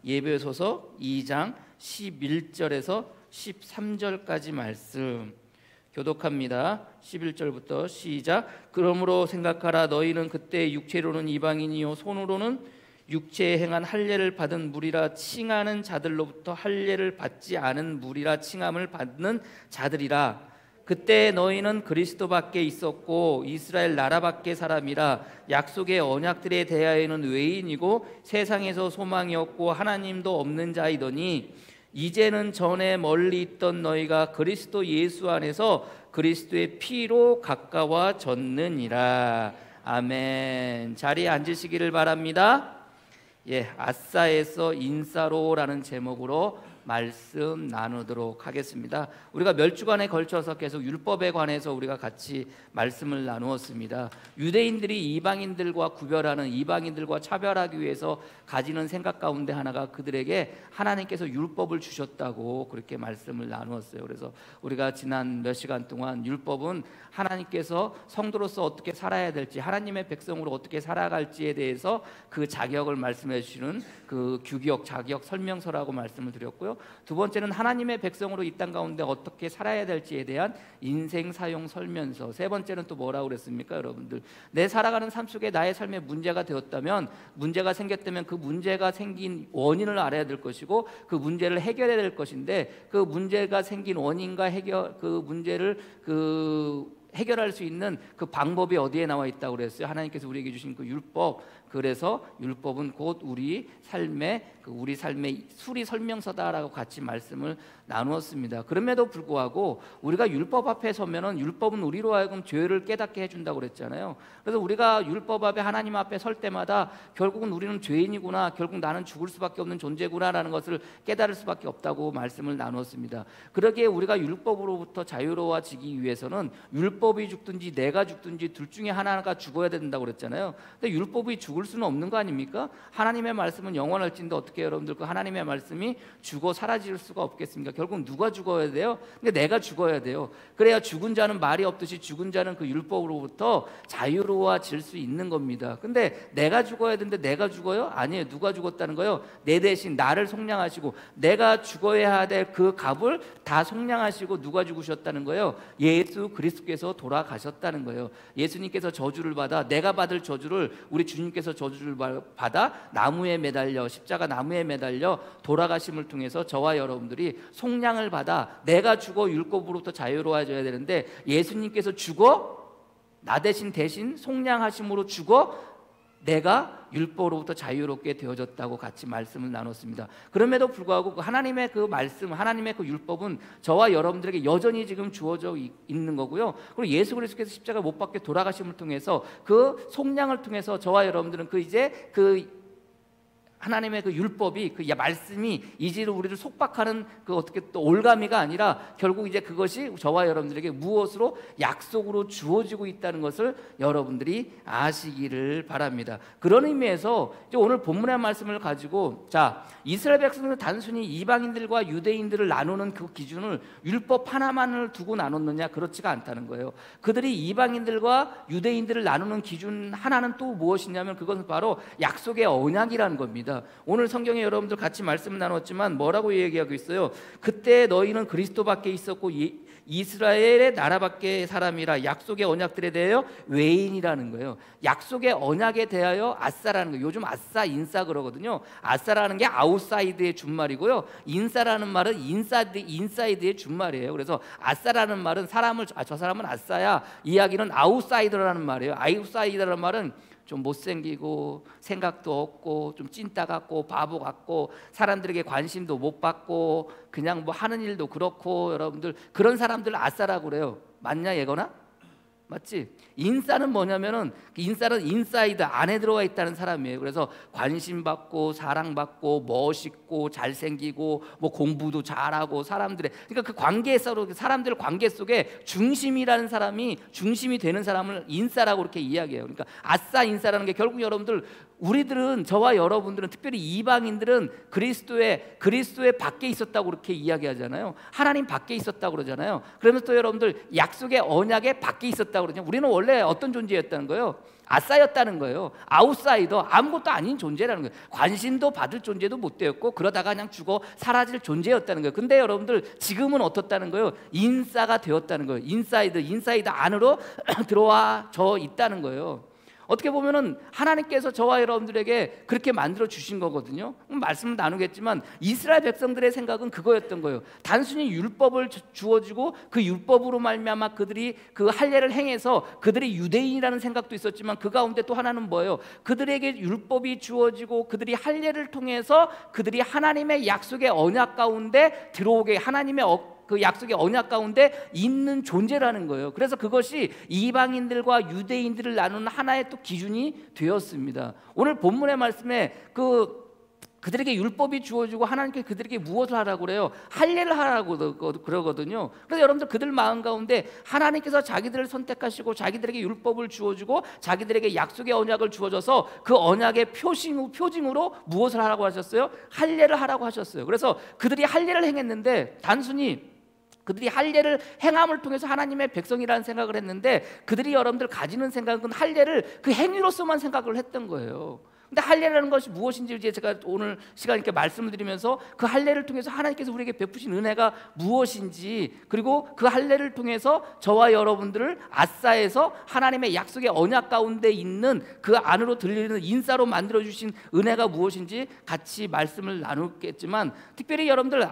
예배소서 2장 11절에서 13절까지 말씀 교독합니다. 11절부터 시작. 그러므로 생각하라. 너희는 그때 육체로는 이방인이요 손으로는 육체에 행한 할례를 받은 무리라 칭하는 자들로부터 할례를 받지 않은 무리라 칭함을 받는 자들이라. 그때 너희는 그리스도 밖에 있었고 이스라엘 나라 밖의 사람이라. 약속의 언약들에 대하여는 외인이고 세상에서 소망이 없고 하나님도 없는 자이더니 이제는 전에 멀리 있던 너희가 그리스도 예수 안에서 그리스도의 피로 가까워졌느니라. 아멘. 자리에 앉으시기를 바랍니다. 아싸에서 인싸로라는 제목으로 말씀 나누도록 하겠습니다. 우리가 몇 주간에 걸쳐서 계속 율법에 관해서 우리가 같이 말씀을 나누었습니다. 유대인들이 이방인들과 구별하는, 이방인들과 차별하기 위해서 가지는 생각 가운데 하나가 그들에게 하나님께서 율법을 주셨다고 그렇게 말씀을 나누었어요. 그래서 우리가 지난 몇 시간 동안 율법은 하나님께서 성도로서 어떻게 살아야 될지, 하나님의 백성으로 어떻게 살아갈지에 대해서 그 자격을 말씀해 주시는 그 규격, 자격 설명서라고 말씀을 드렸고요. 두 번째는 하나님의 백성으로 이 땅 가운데 어떻게 살아야 될지에 대한 인생 사용 설명서. 세 번째는 또 뭐라고 그랬습니까, 여러분들? 내 살아가는 삶 속에 나의 삶에 문제가 되었다면, 문제가 생겼다면 그 문제가 생긴 원인을 알아야 될 것이고 그 문제를 해결해야 될 것인데, 그 문제가 생긴 원인과 그 문제를 해결할 수 있는 그 방법이 어디에 나와 있다고 그랬어요? 하나님께서 우리에게 주신 그 율법. 그래서 율법은 곧 우리 삶의 수리 설명서다라고 같이 말씀을 나누었습니다. 그럼에도 불구하고 우리가 율법 앞에 서면은 율법은 우리로 하여금 죄를 깨닫게 해준다고 그랬잖아요. 그래서 우리가 율법 앞에, 하나님 앞에 설 때마다 결국은 우리는 죄인이구나, 결국 나는 죽을 수밖에 없는 존재구나라는 것을 깨달을 수밖에 없다고 말씀을 나누었습니다. 그러기에 우리가 율법으로부터 자유로워지기 위해서는 율법이 죽든지 내가 죽든지 둘 중에 하나가 죽어야 된다고 그랬잖아요. 근데 율법이 죽을 수는 없는 거 아닙니까? 하나님의 말씀은 영원할진데 어떻게 여러분들 그 하나님의 말씀이 죽어 사라질 수가 없겠습니까? 결국 누가 죽어야 돼요? 근데 내가 죽어야 돼요. 그래야 죽은 자는 말이 없듯이 죽은 자는 그 율법으로부터 자유로워질 수 있는 겁니다. 근데 내가 죽어야 되는데 내가 죽어요? 아니에요. 누가 죽었다는 거예요? 내 대신 나를 속량하시고 내가 죽어야 될 그 값을 다 속량하시고 누가 죽으셨다는 거예요? 예수 그리스도께서 돌아가셨다는 거예요. 예수님께서 저주를 받아, 내가 받을 저주를 우리 주님께서 저주를 받아 나무에 매달려, 십자가 나무에 매달려 돌아가심을 통해서 저와 여러분들이 속량을 받아 내가 죽어 율법으로부터 자유로워져야 되는데, 예수님께서 죽어 나 대신 속량하심으로 죽어 내가 율법으로부터 자유롭게 되어졌다고 같이 말씀을 나눴습니다. 그럼에도 불구하고 하나님의 그 말씀, 하나님의 그 율법은 저와 여러분들에게 여전히 지금 주어져 있는 거고요. 그리고 예수 그리스도께서 십자가 못 박혀 돌아가심을 통해서 그 속량을 통해서 저와 여러분들은 하나님의 그 율법이, 그 말씀이 이제 우리를 속박하는 그 어떻게 또 올가미가 아니라 결국 이제 그것이 저와 여러분들에게 무엇으로 약속으로 주어지고 있다는 것을 여러분들이 아시기를 바랍니다. 그런 의미에서 이제 오늘 본문의 말씀을 가지고, 자, 이스라엘 백성은 단순히 이방인들과 유대인들을 나누는 그 기준을 율법 하나만을 두고 나눴느냐? 그렇지가 않다는 거예요. 그들이 이방인들과 유대인들을 나누는 기준 하나는 또 무엇이냐면 그것은 바로 약속의 언약이라는 겁니다. 오늘 성경에 여러분들 같이 말씀을 나눴지만 뭐라고 얘기하고 있어요? 그때 너희는 그리스도 밖에 있었고 이스라엘의 나라 밖의 사람이라. 약속의 언약들에 대하여 외인이라는 거예요. 약속의 언약에 대하여 아싸라는 거예요. 요즘 아싸, 인싸 그러거든요. 아싸라는 게 아웃사이드의 준말이고요, 인싸라는 말은 인사이드의 준말이에요. 그래서 아싸라는 말은 저 사람은 아싸야, 이야기는 아웃사이더라는 말이에요. 아웃사이더라는 말은 좀 못생기고 생각도 없고 좀 찐따 같고 바보 같고 사람들에게 관심도 못 받고 그냥 뭐 하는 일도 그렇고, 여러분들 그런 사람들 아싸라고 그래요. 맞냐 얘거나? 맞지? 인싸는 뭐냐면은, 인싸는 인사이드 안에 들어와 있다는 사람이에요. 그래서 관심받고 사랑받고 멋있고 잘생기고 뭐 공부도 잘하고 그러니까 그 사람들 관계 속에 중심이라는 사람이, 중심이 되는 사람을 인싸라고 그렇게 이야기해요. 그러니까 아싸 인싸라는 게 결국 여러분들, 우리들은, 저와 여러분들은, 특별히 이방인들은 그리스도의 밖에 있었다고 그렇게 이야기하잖아요. 하나님 밖에 있었다고 그러잖아요. 그러면서 또 여러분들 약속의 언약의 밖에 있었다고 그러죠. 우리는 원래 어떤 존재였다는 거예요? 아싸였다는 거예요. 아웃사이더, 아무것도 아닌 존재라는 거예요. 관심도 받을 존재도 못 되었고 그러다가 그냥 죽어 사라질 존재였다는 거예요. 근데 여러분들 지금은 어떻다는 거예요? 인싸가 되었다는 거예요. 인사이드 안으로 들어와져 있다는 거예요. 어떻게 보면은 하나님께서 저와 여러분들에게 그렇게 만들어 주신 거거든요. 말씀을 나누겠지만 이스라엘 백성들의 생각은 그거였던 거예요. 단순히 율법을 주어지고 그 율법으로 말미암아 그들이 그 할례를 행해서 그들이 유대인이라는 생각도 있었지만 그 가운데 또 하나는 뭐예요? 그들에게 율법이 주어지고 그들이 할례를 통해서 그들이 하나님의 약속의 언약 가운데 들어오게 하나님의 그 약속의 언약 가운데 있는 존재라는 거예요. 그래서 그것이 이방인들과 유대인들을 나누는 하나의 또 기준이 되었습니다. 오늘 본문의 말씀에 그들에게 율법이 주어지고 하나님께 그들에게 무엇을 하라고 그래요? 할례를 하라고 그러거든요. 그래서 여러분들 그들 마음 가운데 하나님께서 자기들을 선택하시고 자기들에게 율법을 주어주고 자기들에게 약속의 언약을 주어줘서 그 언약의 표징으로 무엇을 하라고 하셨어요? 할례를 하라고 하셨어요. 그래서 그들이 할례를 행했는데 단순히 그들이 할례를 행함을 통해서 하나님의 백성이라는 생각을 했는데 그들이 여러분들 가지는 생각은 할례를 그 행위로서만 생각을 했던 거예요. 근데 할례라는 것이 무엇인지 이제 제가 오늘 시간 있게 말씀을 드리면서 그 할례를 통해서 하나님께서 우리에게 베푸신 은혜가 무엇인지 그리고 그 할례를 통해서 저와 여러분들을 아싸에서 하나님의 약속의 언약 가운데 있는 그 안으로 들리는 인싸로 만들어주신 은혜가 무엇인지 같이 말씀을 나누겠지만 특별히 여러분들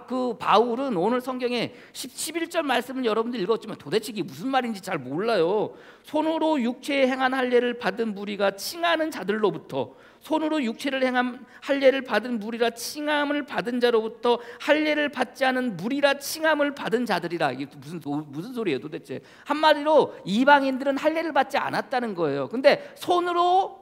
그 바울은 오늘 성경에 11절 말씀을 여러분들 읽었지만 도대체 이게 무슨 말인지 잘 몰라요. 손으로 육체에 행한 할례를 받은 무리가 칭하는 자들로부터 손으로 육체를 행한 할례를 받은 무리라 칭함을 받은 자로부터 할례를 받지 않은 무리라 칭함을 받은 자들이라. 이게 무슨 소리예요 도대체? 한마디로 이방인들은 할례를 받지 않았다는 거예요. 근데 손으로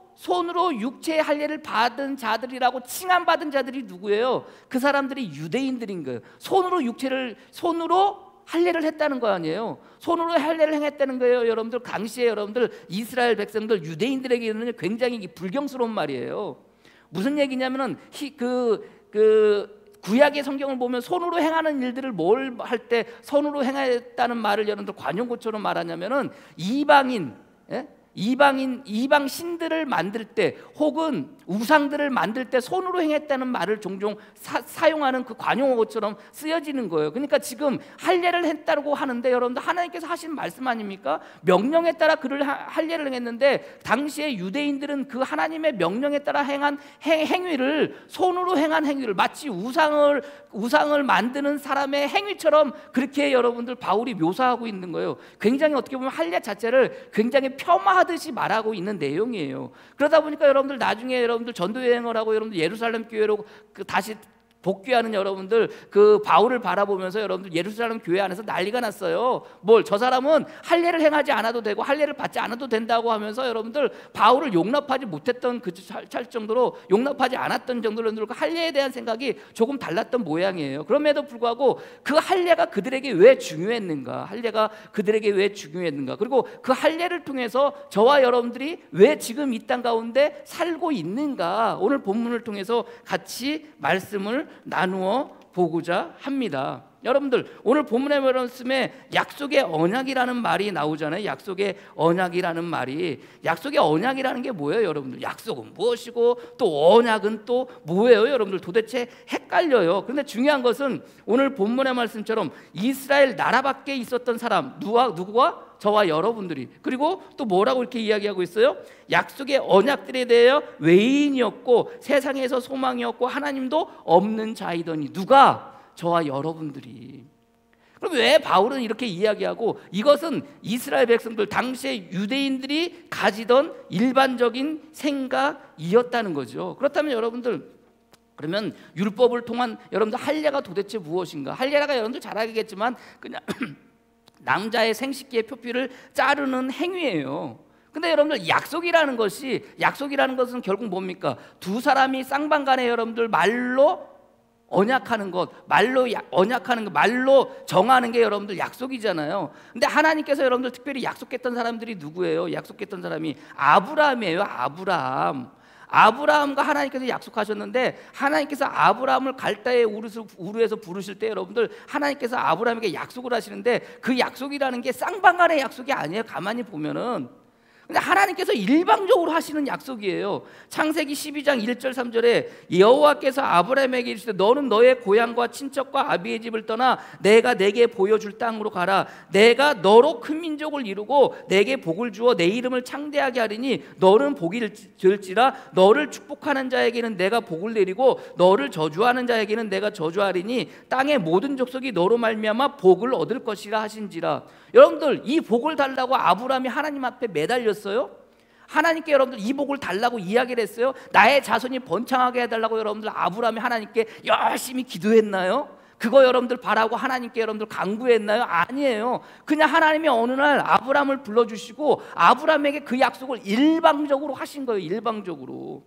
육체의 할례를 받은 자들이라고 칭함받은 자들이 누구예요? 그 사람들이 유대인들인 거예요. 손으로 할례를 했다는 거 아니에요. 손으로 할례를 행했다는 거예요. 여러분들 당시에 여러분들 이스라엘 백성들 유대인들에게는 굉장히 불경스러운 말이에요. 무슨 얘기냐면은 구약의 성경을 보면 손으로 행하는 일들을 뭘 할 때 손으로 행했다는 말을 여러분들 관용구처럼 말하냐면은 이방 신들을 만들 때 혹은 우상들을 만들 때 손으로 행했다는 말을 종종 사용하는 그 관용어처럼 쓰여지는 거예요. 그러니까 지금 할례를 했다고 하는데 여러분들 하나님께서 하신 말씀 아닙니까? 명령에 따라 그를 할례를 행했는데 당시에 유대인들은 그 하나님의 명령에 따라 행한 행위를 손으로 행한 행위를 마치 우상을 만드는 사람의 행위처럼 그렇게 여러분들 바울이 묘사하고 있는 거예요. 굉장히 어떻게 보면 할례 자체를 굉장히 폄하하듯이 말하고 있는 내용이에요. 그러다 보니까 여러분들 나중에 여러분들 전도 여행을 하고 여러분들 예루살렘 교회로 다시 복귀하는 여러분들 그 바울을 바라보면서 여러분들 예루살렘 교회 안에서 난리가 났어요. 저 사람은 할례를 행하지 않아도 되고 할례를 받지 않아도 된다고 하면서 여러분들 바울을 용납하지 못했던 용납하지 않았던 정도로 그 할례에 대한 생각이 조금 달랐던 모양이에요. 그럼에도 불구하고 그 할례가 그들에게 왜 중요했는가? 그리고 그 할례를 통해서 저와 여러분들이 왜 지금 이 땅 가운데 살고 있는가? 오늘 본문을 통해서 같이 말씀을 나누어 보고자 합니다. 여러분들 오늘 본문의 말씀에 약속의 언약이라는 말이 나오잖아요. 약속의 언약이라는 게 뭐예요 여러분들? 약속은 무엇이고 또 언약은 또 뭐예요 여러분들? 도대체 헷갈려요. 그런데 중요한 것은 오늘 본문의 말씀처럼 이스라엘 나라 밖에 있었던 사람 누구와? 저와 여러분들이. 그리고 또 뭐라고 이렇게 이야기하고 있어요? 약속의 언약들에 대하여 외인이었고 세상에서 소망이었고 하나님도 없는 자이더니. 누가? 저와 여러분들이. 그럼 왜 바울은 이렇게 이야기하고 이것은 이스라엘 백성들 당시에 유대인들이 가지던 일반적인 생각이었다는 거죠. 그렇다면 여러분들 그러면 율법을 통한 여러분들 할례가 도대체 무엇인가? 할례가 여러분들 잘 알겠지만 그냥 남자의 생식기의 표피를 자르는 행위예요. 근데 여러분들 약속이라는 것은 결국 뭡니까? 두 사람이 쌍방간에 여러분들 말로 언약하는 것, 말로 정하는 게 여러분들 약속이잖아요. 근데 하나님께서 여러분들 특별히 약속했던 사람들이 누구예요? 약속했던 사람이 아브라함이에요. 아브라함과 하나님께서 약속하셨는데 하나님께서 아브라함을 갈대의 우르에서 부르실 때 여러분들 하나님께서 아브라함에게 약속을 하시는데 그 약속이라는 게 쌍방간의 약속이 아니에요. 가만히 보면은 근데 하나님께서 일방적으로 하시는 약속이에요. 창세기 12장 1절 3절에 여호와께서 아브라함에게 이르시되 너는 너의 고향과 친척과 아비의 집을 떠나 내가 내게 보여줄 땅으로 가라. 내가 너로 큰 민족을 이루고 내게 복을 주어 내 이름을 창대하게 하리니 너는 복이 될지라. 너를 축복하는 자에게는 내가 복을 내리고 너를 저주하는 자에게는 내가 저주하리니 땅의 모든 족속이 너로 말미암아 복을 얻을 것이라 하신지라. 여러분들, 이 복을 달라고 아브라함이 하나님 앞에 매달렸어요? 하나님께 여러분들 이 복을 달라고 이야기를 했어요? 나의 자손이 번창하게 해달라고 여러분들 아브라함이 하나님께 열심히 기도했나요? 그거 여러분들 바라고 하나님께 여러분들 간구했나요? 아니에요. 그냥 하나님이 어느 날 아브라함을 불러주시고 아브라함에게 그 약속을 일방적으로 하신 거예요. 일방적으로.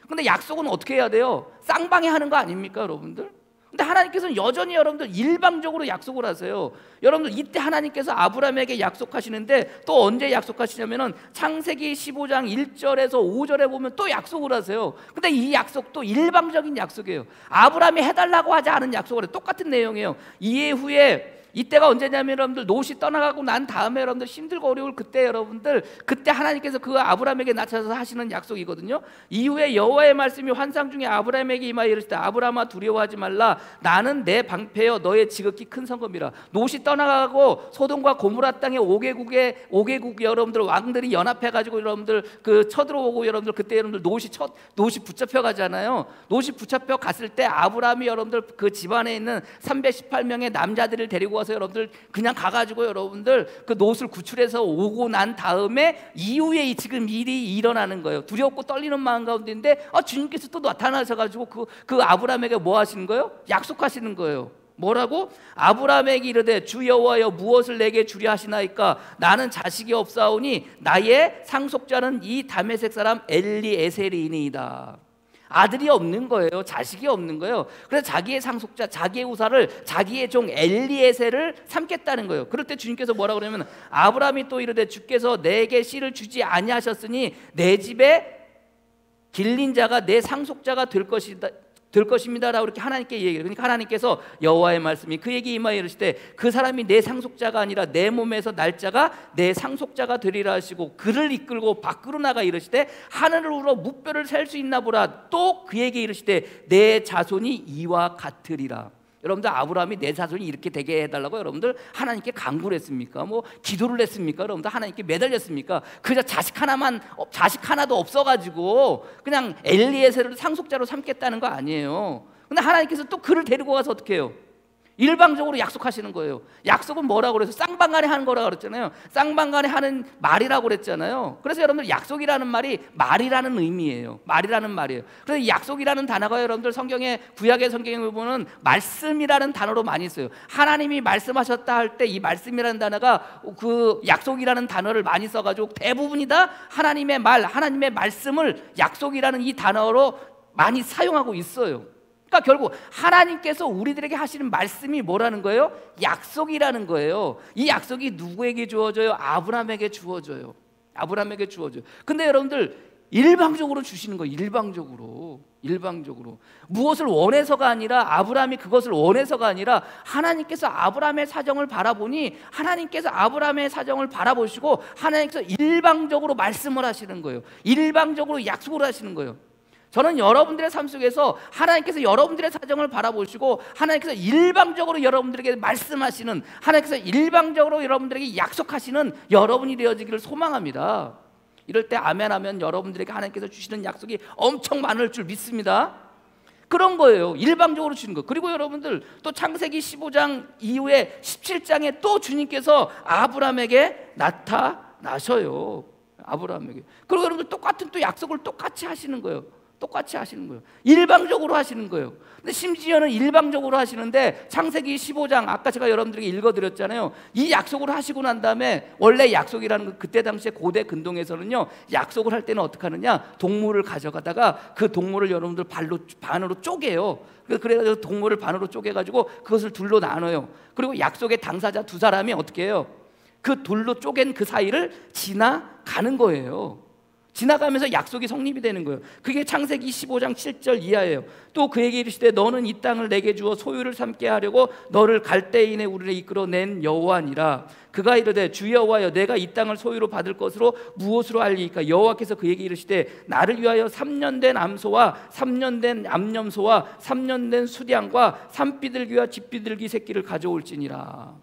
근데 약속은 어떻게 해야 돼요? 쌍방에 하는 거 아닙니까, 여러분들? 근데 하나님께서는 여전히 여러분들 일방적으로 약속을 하세요. 여러분들, 이때 하나님께서 아브라함에게 약속하시는데 또 언제 약속하시냐면은 창세기 15장 1절에서 5절에 보면 또 약속을 하세요. 근데 이 약속도 일방적인 약속이에요. 아브라함이 해달라고 하지 않은 약속을 해요. 똑같은 내용이에요. 이해 후에 이때가 언제냐면 여러분들 롯이 떠나가고 난 다음에 여러분들 힘들고 어려울 그때 여러분들 그때 하나님께서 그 아브라함에게 나타나서 하시는 약속이거든요. 이후에 여호와의 말씀이 환상 중에 아브라함에게 임하여 이르시되 아브라함아 두려워하지 말라. 나는 내 방패여 너의 지극히 큰 성검이라. 롯이 떠나가고 소돔과 고모라 땅에 5개국 여러분들 왕들이 연합해 가지고 여러분들 그 쳐들어오고 여러분들 그때 여러분들 롯이 붙잡혀 가잖아요. 롯이 붙잡혀 갔을 때 아브라함이 여러분들 그 집안에 있는 318명의 남자들을 데리고 와서 여러분들 그냥 가가지고 여러분들 그 롯을 구출해서 오고 난 다음에 이후에 지금 일이 일어나는 거예요. 두렵고 떨리는 마음 가운데인데 주님께서 또 나타나셔가지고 그 아브라함에게 뭐 하시는 거예요? 약속하시는 거예요. 뭐라고? 아브라함에게 이르되 주 여호와여 무엇을 내게 주려 하시나이까? 나는 자식이 없사오니 나의 상속자는 이 다메섹 사람 엘리에셀이니이다. 아들이 없는 거예요. 자식이 없는 거예요. 그래서 자기의 상속자, 자기의 후사를 자기의 종 엘리에셀을 삼겠다는 거예요. 그럴 때 주님께서 뭐라고 그러냐면 아브라함이 또 이르되 주께서 내게 씨를 주지 아니하셨으니 내 집에 길린 자가 내 상속자가 될 것입니다라고 이렇게 하나님께 얘기해요. 그러니까 하나님께서 여호와의 말씀이 그에게 임하여 이르시되 그 사람이 내 상속자가 아니라 내 몸에서 날 자가 내 상속자가 되리라 하시고 그를 이끌고 밖으로 나가 이르시되 하늘을 우러 무뼈를 셀 수 있나 보라. 또 그에게 이르시되 내 자손이 이와 같으리라. 여러분들, 아브라함이 내 자손이 이렇게 되게 해달라고 여러분들 하나님께 간구를 했습니까? 뭐 기도를 했습니까? 여러분들 하나님께 매달렸습니까? 그저 자식 하나도 없어가지고 그냥 엘리에셀을 상속자로 삼겠다는 거 아니에요. 근데 하나님께서 또 그를 데리고 가서 어떻게 해요? 일방적으로 약속하시는 거예요. 약속은 뭐라고 그래서 쌍방간에 하는 거라고 그랬잖아요. 쌍방간에 하는 말이라고 그랬잖아요. 그래서 여러분들 약속이라는 말이 말이라는 의미예요. 말이라는 말이에요. 그래서 약속이라는 단어가 여러분들 구약의 성경에 보면 말씀이라는 단어로 많이 써요. 하나님이 말씀하셨다 할 때 이 말씀이라는 단어가 그 약속이라는 단어를 많이 써가지고 대부분이 다 하나님의 말씀을 약속이라는 이 단어로 많이 사용하고 있어요. 그러니까 결국 하나님께서 우리들에게 하시는 말씀이 뭐라는 거예요? 약속이라는 거예요. 이 약속이 누구에게 주어져요? 아브라함에게 주어져요. 아브라함에게 주어져요. 근데 여러분들 일방적으로 주시는 거예요. 일방적으로. 무엇을 원해서가 아니라 아브라함이 그것을 원해서가 아니라 하나님께서 아브라함의 사정을 바라보니 하나님께서 아브라함의 사정을 바라보시고 하나님께서 일방적으로 말씀을 하시는 거예요. 일방적으로 약속을 하시는 거예요. 저는 여러분들의 삶 속에서 하나님께서 여러분들의 사정을 바라보시고 하나님께서 일방적으로 여러분들에게 말씀하시는, 하나님께서 일방적으로 여러분들에게 약속하시는 여러분이 되어지기를 소망합니다. 이럴 때 아멘 하면 여러분들에게 하나님께서 주시는 약속이 엄청 많을 줄 믿습니다. 그런 거예요. 일방적으로 주는 거. 그리고 여러분들 또 창세기 15장 이후에 17장에 또 주님께서 아브라함에게 나타나셔요. 아브라함에게. 그리고 여러분들 똑같은 또 약속을 똑같이 하시는 거예요. 일방적으로 하시는 거예요. 근데 심지어는 일방적으로 하시는데 창세기 15장 아까 제가 여러분들에게 읽어드렸잖아요. 이 약속을 하시고 난 다음에 원래 약속이라는 거 그때 당시에 고대 근동에서는요, 약속을 할 때는 어떻게 하느냐, 동물을 가져가다가 그 동물을 여러분들 반으로 쪼개요. 그래서 동물을 반으로 쪼개가지고 그것을 둘로 나눠요. 그리고 약속의 당사자 두 사람이 어떻게 해요? 그 둘로 쪼갠 그 사이를 지나가는 거예요. 지나가면서 약속이 성립이 되는 거예요. 그게 창세기 15장 7절 이하예요. 또 그에게 이르시되 너는 이 땅을 내게 주어 소유를 삼게 하려고 너를 갈대인의 우리를 이끌어낸 여호와니라. 그가 이르되 주 여호와여 내가 이 땅을 소유로 받을 것으로 무엇으로 알리이까? 여호와께서 그에게 이르시되 나를 위하여 3년 된 암소와 3년 된 암염소와 3년 된 수량과 산비둘기와 집비둘기 새끼를 가져올지니라.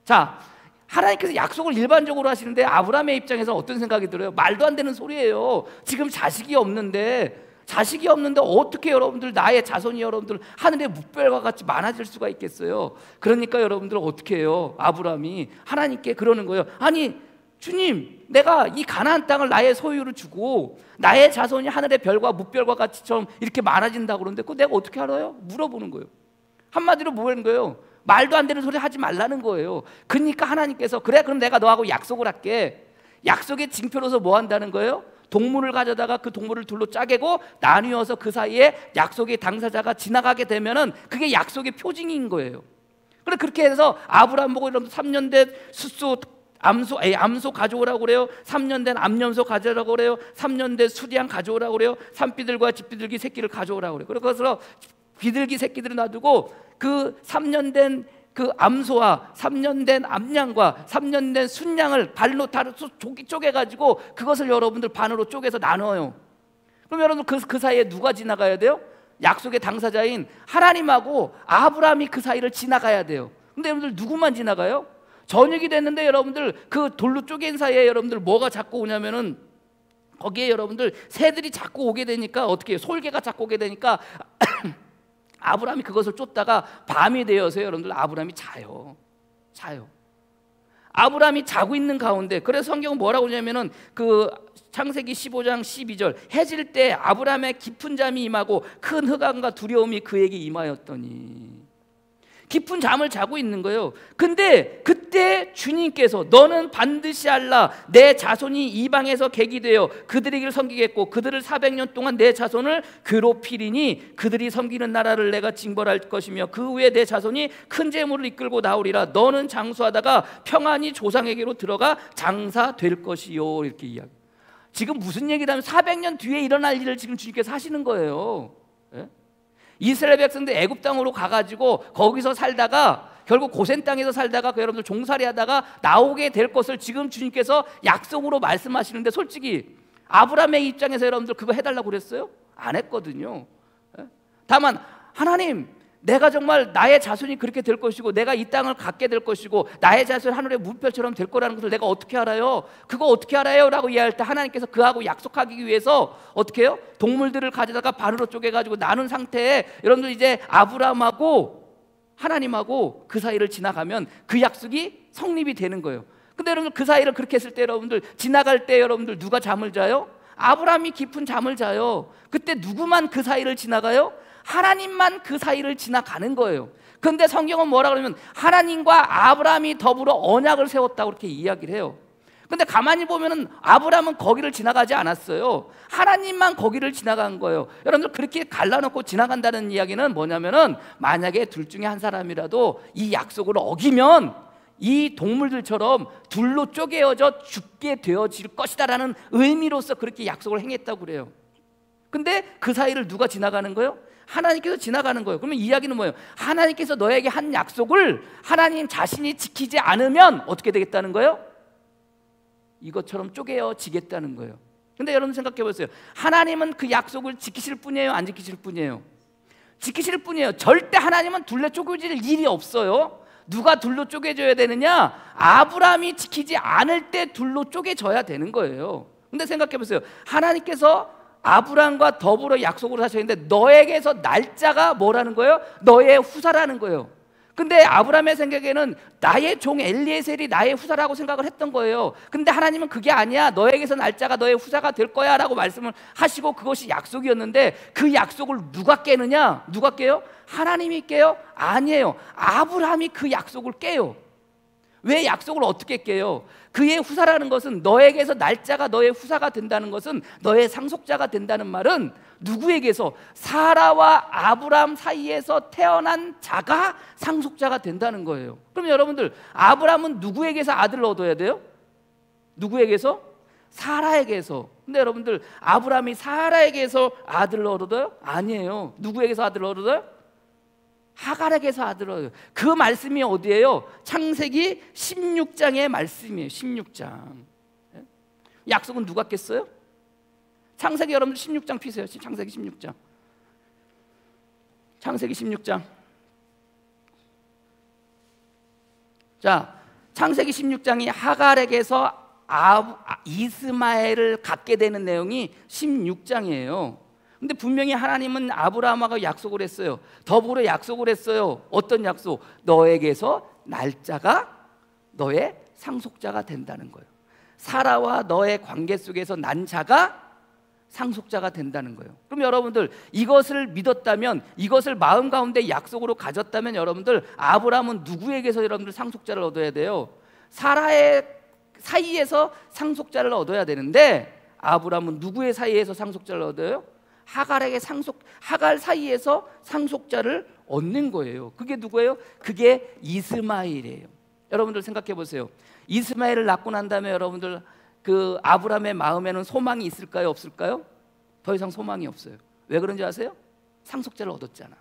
자, 하나님께서 약속을 일반적으로 하시는데 아브라함의 입장에서 어떤 생각이 들어요? 말도 안 되는 소리예요. 지금 자식이 없는데 어떻게 여러분들 나의 자손이 여러분들 하늘의 묵별과 같이 많아질 수가 있겠어요? 그러니까 여러분들 어떻게 해요? 아브라함이 하나님께 그러는 거예요. 아니 주님, 내가 이 가나안 땅을 나의 소유로 주고 나의 자손이 하늘의 별과 묵별과 같이처럼 이렇게 많아진다고 그러는데 그거 내가 어떻게 알아요? 물어보는 거예요. 한마디로 뭐라는 거예요? 말도 안 되는 소리 하지 말라는 거예요. 그러니까 하나님께서 그래 그럼 내가 너하고 약속을 할게. 약속의 징표로서 뭐 한다는 거예요? 동물을 가져다가 그 동물을 둘로 짜개고 나뉘어서 그 사이에 약속의 당사자가 지나가게 되면은 그게 약속의 표징인 거예요. 그래 그렇게 해서 아브라함 보고 이러면 3년 된 암소 가져오라고 그래요. 3년 된 암염소 가져오라고 그래요. 3년 된 수량 가져오라고 그래요. 산비둘과 집비둘기 새끼를 가져오라고 그래요. 그래서 비둘기 새끼들을 놔두고 그 3년 된 그 암소와 3년 된 암양과 3년 된 순양을 발로 다뤄서 쪼개가지고 그것을 여러분들 반으로 쪼개서 나눠요. 그럼 여러분들 그 사이에 누가 지나가야 돼요? 약속의 당사자인 하나님하고 아브라함이 그 사이를 지나가야 돼요. 근데 여러분들 누구만 지나가요? 저녁이 됐는데 여러분들 그 돌로 쪼갠 사이에 여러분들 뭐가 자꾸 오냐면은 거기에 여러분들 새들이 자꾸 오게 되니까 어떻게 해요? 솔개가 자꾸 오게 되니까 아브라함이 그것을 쫓다가 밤이 되어서 여러분들 아브라함이 자요. 아브라함이 자고 있는 가운데 그래서 성경은 뭐라고 하냐면은 그 창세기 15장 12절 해질 때 아브라함의 깊은 잠이 임하고 큰 흑암과 두려움이 그에게 임하였더니 깊은 잠을 자고 있는 거예요. 근데 그때 주님께서 너는 반드시 알라 내 자손이 이방에서 객이 되어 그들에게 섬기겠고 그들을 400년 동안 내 자손을 괴롭히리니 그들이 섬기는 나라를 내가 징벌할 것이며 그 후에 내 자손이 큰 재물을 이끌고 나오리라. 너는 장수하다가 평안히 조상에게로 들어가 장사될 것이요. 이렇게 이야기. 지금 무슨 얘기냐면 400년 뒤에 일어날 일을 지금 주님께서 하시는 거예요. 예? 이스라엘 백성들 애굽 땅으로 가가지고 거기서 살다가 결국 고센 땅에서 살다가 그 여러분들 종살이 하다가 나오게 될 것을 지금 주님께서 약속으로 말씀하시는데 솔직히 아브라함의 입장에서 여러분들 그거 해달라고 그랬어요? 안 했거든요. 다만 하나님 내가 정말 나의 자손이 그렇게 될 것이고 내가 이 땅을 갖게 될 것이고 나의 자손이 하늘의 문별처럼 될 거라는 것을 내가 어떻게 알아요? 그거 어떻게 알아요? 라고 이야기할 때 하나님께서 그하고 약속하기 위해서 어떻게 해요? 동물들을 가져다가 반으로 쪼개가지고 나눈 상태에 여러분들 이제 아브라함하고 하나님하고 그 사이를 지나가면 그 약속이 성립이 되는 거예요. 근데 여러분들 그 사이를 그렇게 했을 때 여러분들 지나갈 때 여러분들 누가 잠을 자요? 아브라함이 깊은 잠을 자요. 그때 누구만 그 사이를 지나가요? 하나님만 그 사이를 지나가는 거예요. 그런데 성경은 뭐라 그러면 하나님과 아브라함이 더불어 언약을 세웠다고 그렇게 이야기를 해요. 근데 가만히 보면은 아브라함은 거기를 지나가지 않았어요. 하나님만 거기를 지나간 거예요. 여러분들 그렇게 갈라놓고 지나간다는 이야기는 뭐냐면은 만약에 둘 중에 한 사람이라도 이 약속을 어기면 이 동물들처럼 둘로 쪼개어져 죽게 되어질 것이다라는 의미로서 그렇게 약속을 행했다고 그래요. 근데 그 사이를 누가 지나가는 거예요? 하나님께서 지나가는 거예요. 그러면 이야기는 뭐예요? 하나님께서 너에게 한 약속을 하나님 자신이 지키지 않으면 어떻게 되겠다는 거예요? 이것처럼 쪼개어지겠다는 거예요. 근데 여러분 생각해 보세요. 하나님은 그 약속을 지키실 뿐이에요? 안 지키실 뿐이에요? 지키실 뿐이에요. 절대 하나님은 둘로 쪼개질 일이 없어요. 누가 둘로 쪼개져야 되느냐? 아브라함이 지키지 않을 때 둘로 쪼개져야 되는 거예요. 근데 생각해 보세요. 하나님께서 아브라함과 더불어 약속을 하셨는데 너에게서 날짜가 뭐라는 거예요? 너의 후사라는 거예요. 근데 아브라함의 생각에는 나의 종 엘리에셀이 나의 후사라고 생각을 했던 거예요. 근데 하나님은 그게 아니야. 너에게서 날짜가 너의 후사가 될 거야 라고 말씀을 하시고 그것이 약속이었는데 그 약속을 누가 깨느냐? 누가 깨요? 하나님이 깨요? 아니에요. 아브라함이 그 약속을 깨요. 왜 약속을 어떻게 깨요? 그의 후사라는 것은 너에게서 날짜가 너의 후사가 된다는 것은 너의 상속자가 된다는 말은 누구에게서? 사라와 아브라함 사이에서 태어난 자가 상속자가 된다는 거예요. 그럼 여러분들 아브라함은 누구에게서 아들을 얻어야 돼요? 누구에게서? 사라에게서. 근데 여러분들 아브라함이 사라에게서 아들을 얻어요? 아니에요. 누구에게서 아들을 얻어요? 하갈에게서 아들을 얻어요. 그 말씀이 어디예요? 창세기 16장의 말씀이에요. 16장. 약속은 누가 깼어요? 창세기 여러분들 16장 피세요. 창세기 16장. 창세기 16장. 자, 창세기 16장이 하갈에게서 이스마엘을 갖게 되는 내용이 16장이에요. 근데 분명히 하나님은 아브라함하고 약속을 했어요. 더불어 약속을 했어요. 어떤 약속? 너에게서 날짜가 너의 상속자가 된다는 거예요. 사라와 너의 관계 속에서 난 자가 상속자가 된다는 거예요. 그럼 여러분들 이것을 믿었다면, 이것을 마음 가운데 약속으로 가졌다면 여러분들 아브라함은 누구에게서 여러분들 상속자를 얻어야 돼요? 사라의 사이에서 상속자를 얻어야 되는데 아브라함은 누구의 사이에서 상속자를 얻어요? 하갈 사이에서 상속자를 얻는 거예요. 그게 누구예요? 그게 이스마엘이에요. 여러분들 생각해 보세요. 이스마엘을 낳고 난 다음에 여러분들 그 아브라함의 마음에는 소망이 있을까요? 없을까요? 더 이상 소망이 없어요. 왜 그런지 아세요? 상속자를 얻었잖아.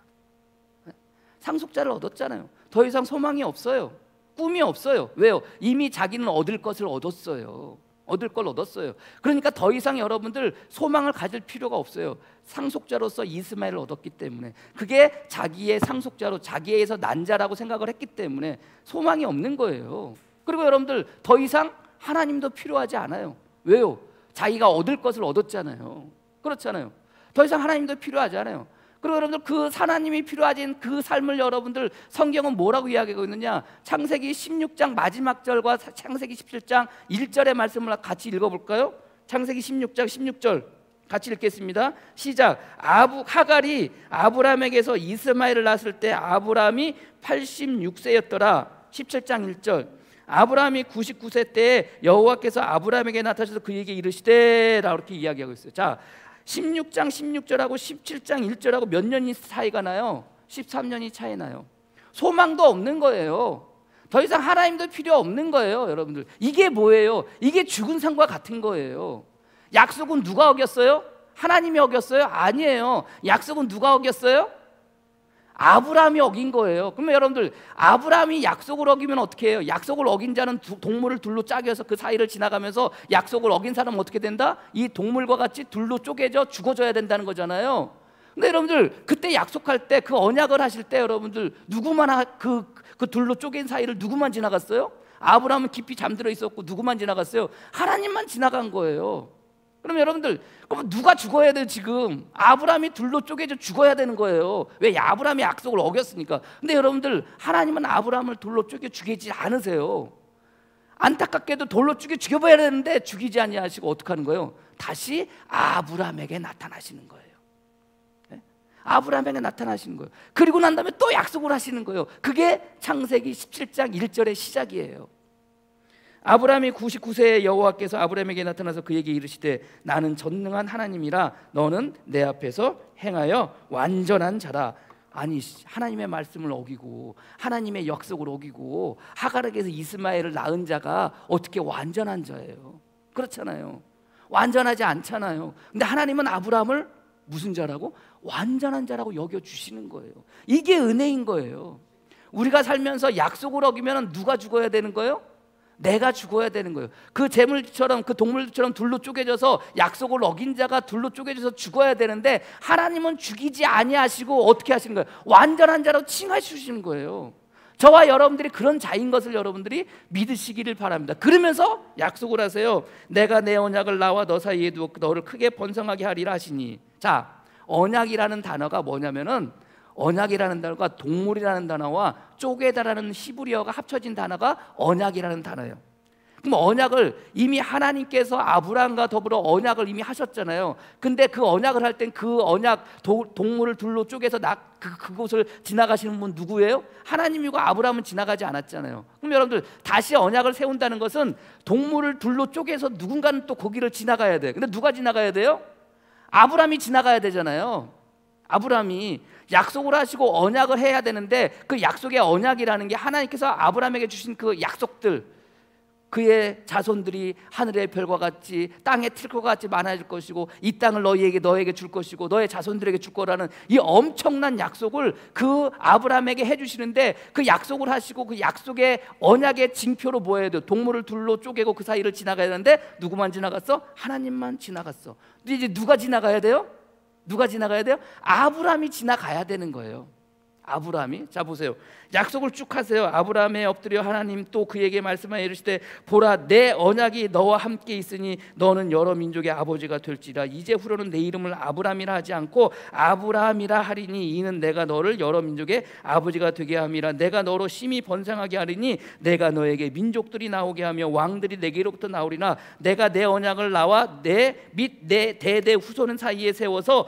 상속자를 얻었잖아요. 더 이상 소망이 없어요. 꿈이 없어요. 왜요? 이미 자기는 얻을 것을 얻었어요. 얻을 걸 얻었어요. 그러니까 더 이상 여러분들 소망을 가질 필요가 없어요. 상속자로서 이스마엘을 얻었기 때문에, 그게 자기의 상속자로 자기에서 난 자라고 생각을 했기 때문에 소망이 없는 거예요. 그리고 여러분들 더 이상 하나님도 필요하지 않아요. 왜요? 자기가 얻을 것을 얻었잖아요. 그렇잖아요. 더 이상 하나님도 필요하지 않아요. 그리고 여러분들 그 하나님이 필요하진 그 삶을 여러분들 성경은 뭐라고 이야기하고 있느냐? 창세기 16장 마지막 절과 창세기 17장 1절의 말씀을 같이 읽어볼까요? 창세기 16장 16절 같이 읽겠습니다. 시작. 하갈이 아브라함에게서 이스마엘을 낳았을 때 아브라함이 86세였더라 17장 1절. 아브라함이 99세 때에 여호와께서 아브라함에게 나타나셔서 그에게 이르시되 라고 이렇게 이야기하고 있어요. 자, 16장 16절하고 17장 1절하고 몇 년이 차이가 나요? 13년이 차이 나요. 소망도 없는 거예요. 더 이상 하나님도 필요 없는 거예요. 여러분들 이게 뭐예요? 이게 죽은 삶과 같은 거예요. 약속은 누가 어겼어요? 하나님이 어겼어요? 아니에요. 약속은 누가 어겼어요? 아브라함이 어긴 거예요. 그러면 여러분들 아브라함이 약속을 어기면 어떻게 해요? 약속을 어긴 자는 동물을 둘로 짜겨서 그 사이를 지나가면서 약속을 어긴 사람은 어떻게 된다? 이 동물과 같이 둘로 쪼개져 죽어져야 된다는 거잖아요. 근데 여러분들 그때 약속할 때 그 언약을 하실 때 여러분들 누구만 그 둘로 쪼갠 사이를 누구만 지나갔어요? 아브라함은 깊이 잠들어 있었고 누구만 지나갔어요? 하나님만 지나간 거예요. 그럼 여러분들 그럼 누가 죽어야 돼요? 지금 아브라함이 둘로 쪼개져 죽어야 되는 거예요. 왜? 아브라함이 약속을 어겼으니까. 근데 여러분들 하나님은 아브라함을 돌로 쪼개 죽이지 않으세요. 안타깝게도 돌로 쪼개 죽여봐야 되는데 죽이지 아니하시고 어떻게 하는 거예요? 다시 아브라함에게 나타나시는 거예요. 네? 아브라함에게 나타나시는 거예요. 그리고 난 다음에 또 약속을 하시는 거예요. 그게 창세기 17장 1절의 시작이에요. 아브라함이 99세에 여호와께서 아브라함에게 나타나서 그에게 이르시되 나는 전능한 하나님이라 너는 내 앞에서 행하여 완전한 자라. 아니 하나님의 말씀을 어기고 하나님의 약속을 어기고 하갈에게서 이스마엘을 낳은 자가 어떻게 완전한 자예요? 그렇잖아요. 완전하지 않잖아요. 근데 하나님은 아브라함을 무슨 자라고? 완전한 자라고 여겨주시는 거예요. 이게 은혜인 거예요. 우리가 살면서 약속을 어기면 누가 죽어야 되는 거예요? 내가 죽어야 되는 거예요. 그 재물처럼 그 동물처럼 둘로 쪼개져서 약속을 어긴 자가 둘로 쪼개져서 죽어야 되는데 하나님은 죽이지 아니하시고 어떻게 하시는 거예요? 완전한 자로 칭하시는 거예요. 저와 여러분들이 그런 자인 것을 여러분들이 믿으시기를 바랍니다. 그러면서 약속을 하세요. 내가 내 언약을 나와 너 사이에 두어 너를 크게 번성하게 하리라 하시니. 자, 언약이라는 단어가 뭐냐면은 언약이라는 단어가 동물이라는 단어와 쪼개다라는 히브리어가 합쳐진 단어가 언약이라는 단어예요. 그럼 언약을 이미 하나님께서 아브라함과 더불어 언약을 이미 하셨잖아요. 근데 그 언약을 할 땐 그 언약 동물을 둘로 쪼개서 그곳을 지나가시는 분 누구예요? 하나님이고 아브라함은 지나가지 않았잖아요. 그럼 여러분들 다시 언약을 세운다는 것은 동물을 둘로 쪼개서 누군가는 또 거기를 지나가야 돼요. 근데 누가 지나가야 돼요? 아브라함이 지나가야 되잖아요. 아브라함이 약속을 하시고 언약을 해야 되는데 그 약속의 언약이라는 게 하나님께서 아브라함에게 주신 그 약속들, 그의 자손들이 하늘의 별과 같이 땅의 틀과 같이 많아질 것이고 이 땅을 너에게 줄 것이고 너의 자손들에게 줄 거라는 이 엄청난 약속을 그 아브라함에게 해주시는데, 그 약속을 하시고 그 약속의 언약의 징표로 뭐 해야 돼요? 동물을 둘로 쪼개고 그 사이를 지나가야 되는데 누구만 지나갔어? 하나님만 지나갔어. 근데 이제 누가 지나가야 돼요? 누가 지나가야 돼요? 아브라함이 지나가야 되는 거예요. 아브라함이. 자 보세요, 약속을 쭉 하세요. 아브라함에 엎드려 하나님 또 그에게 말씀하여 이르시되 보라 내 언약이 너와 함께 있으니 너는 여러 민족의 아버지가 될지라. 이제 후로는 내 이름을 아브라함이라 하지 않고 아브라함이라 하리니 이는 내가 너를 여러 민족의 아버지가 되게 함이라. 내가 너로 심히 번성하게 하리니 내가 너에게 민족들이 나오게 하며 왕들이 내게로부터 나오리나. 내가 내 언약을 나와 내 및 내 대대 후손 사이에 세워서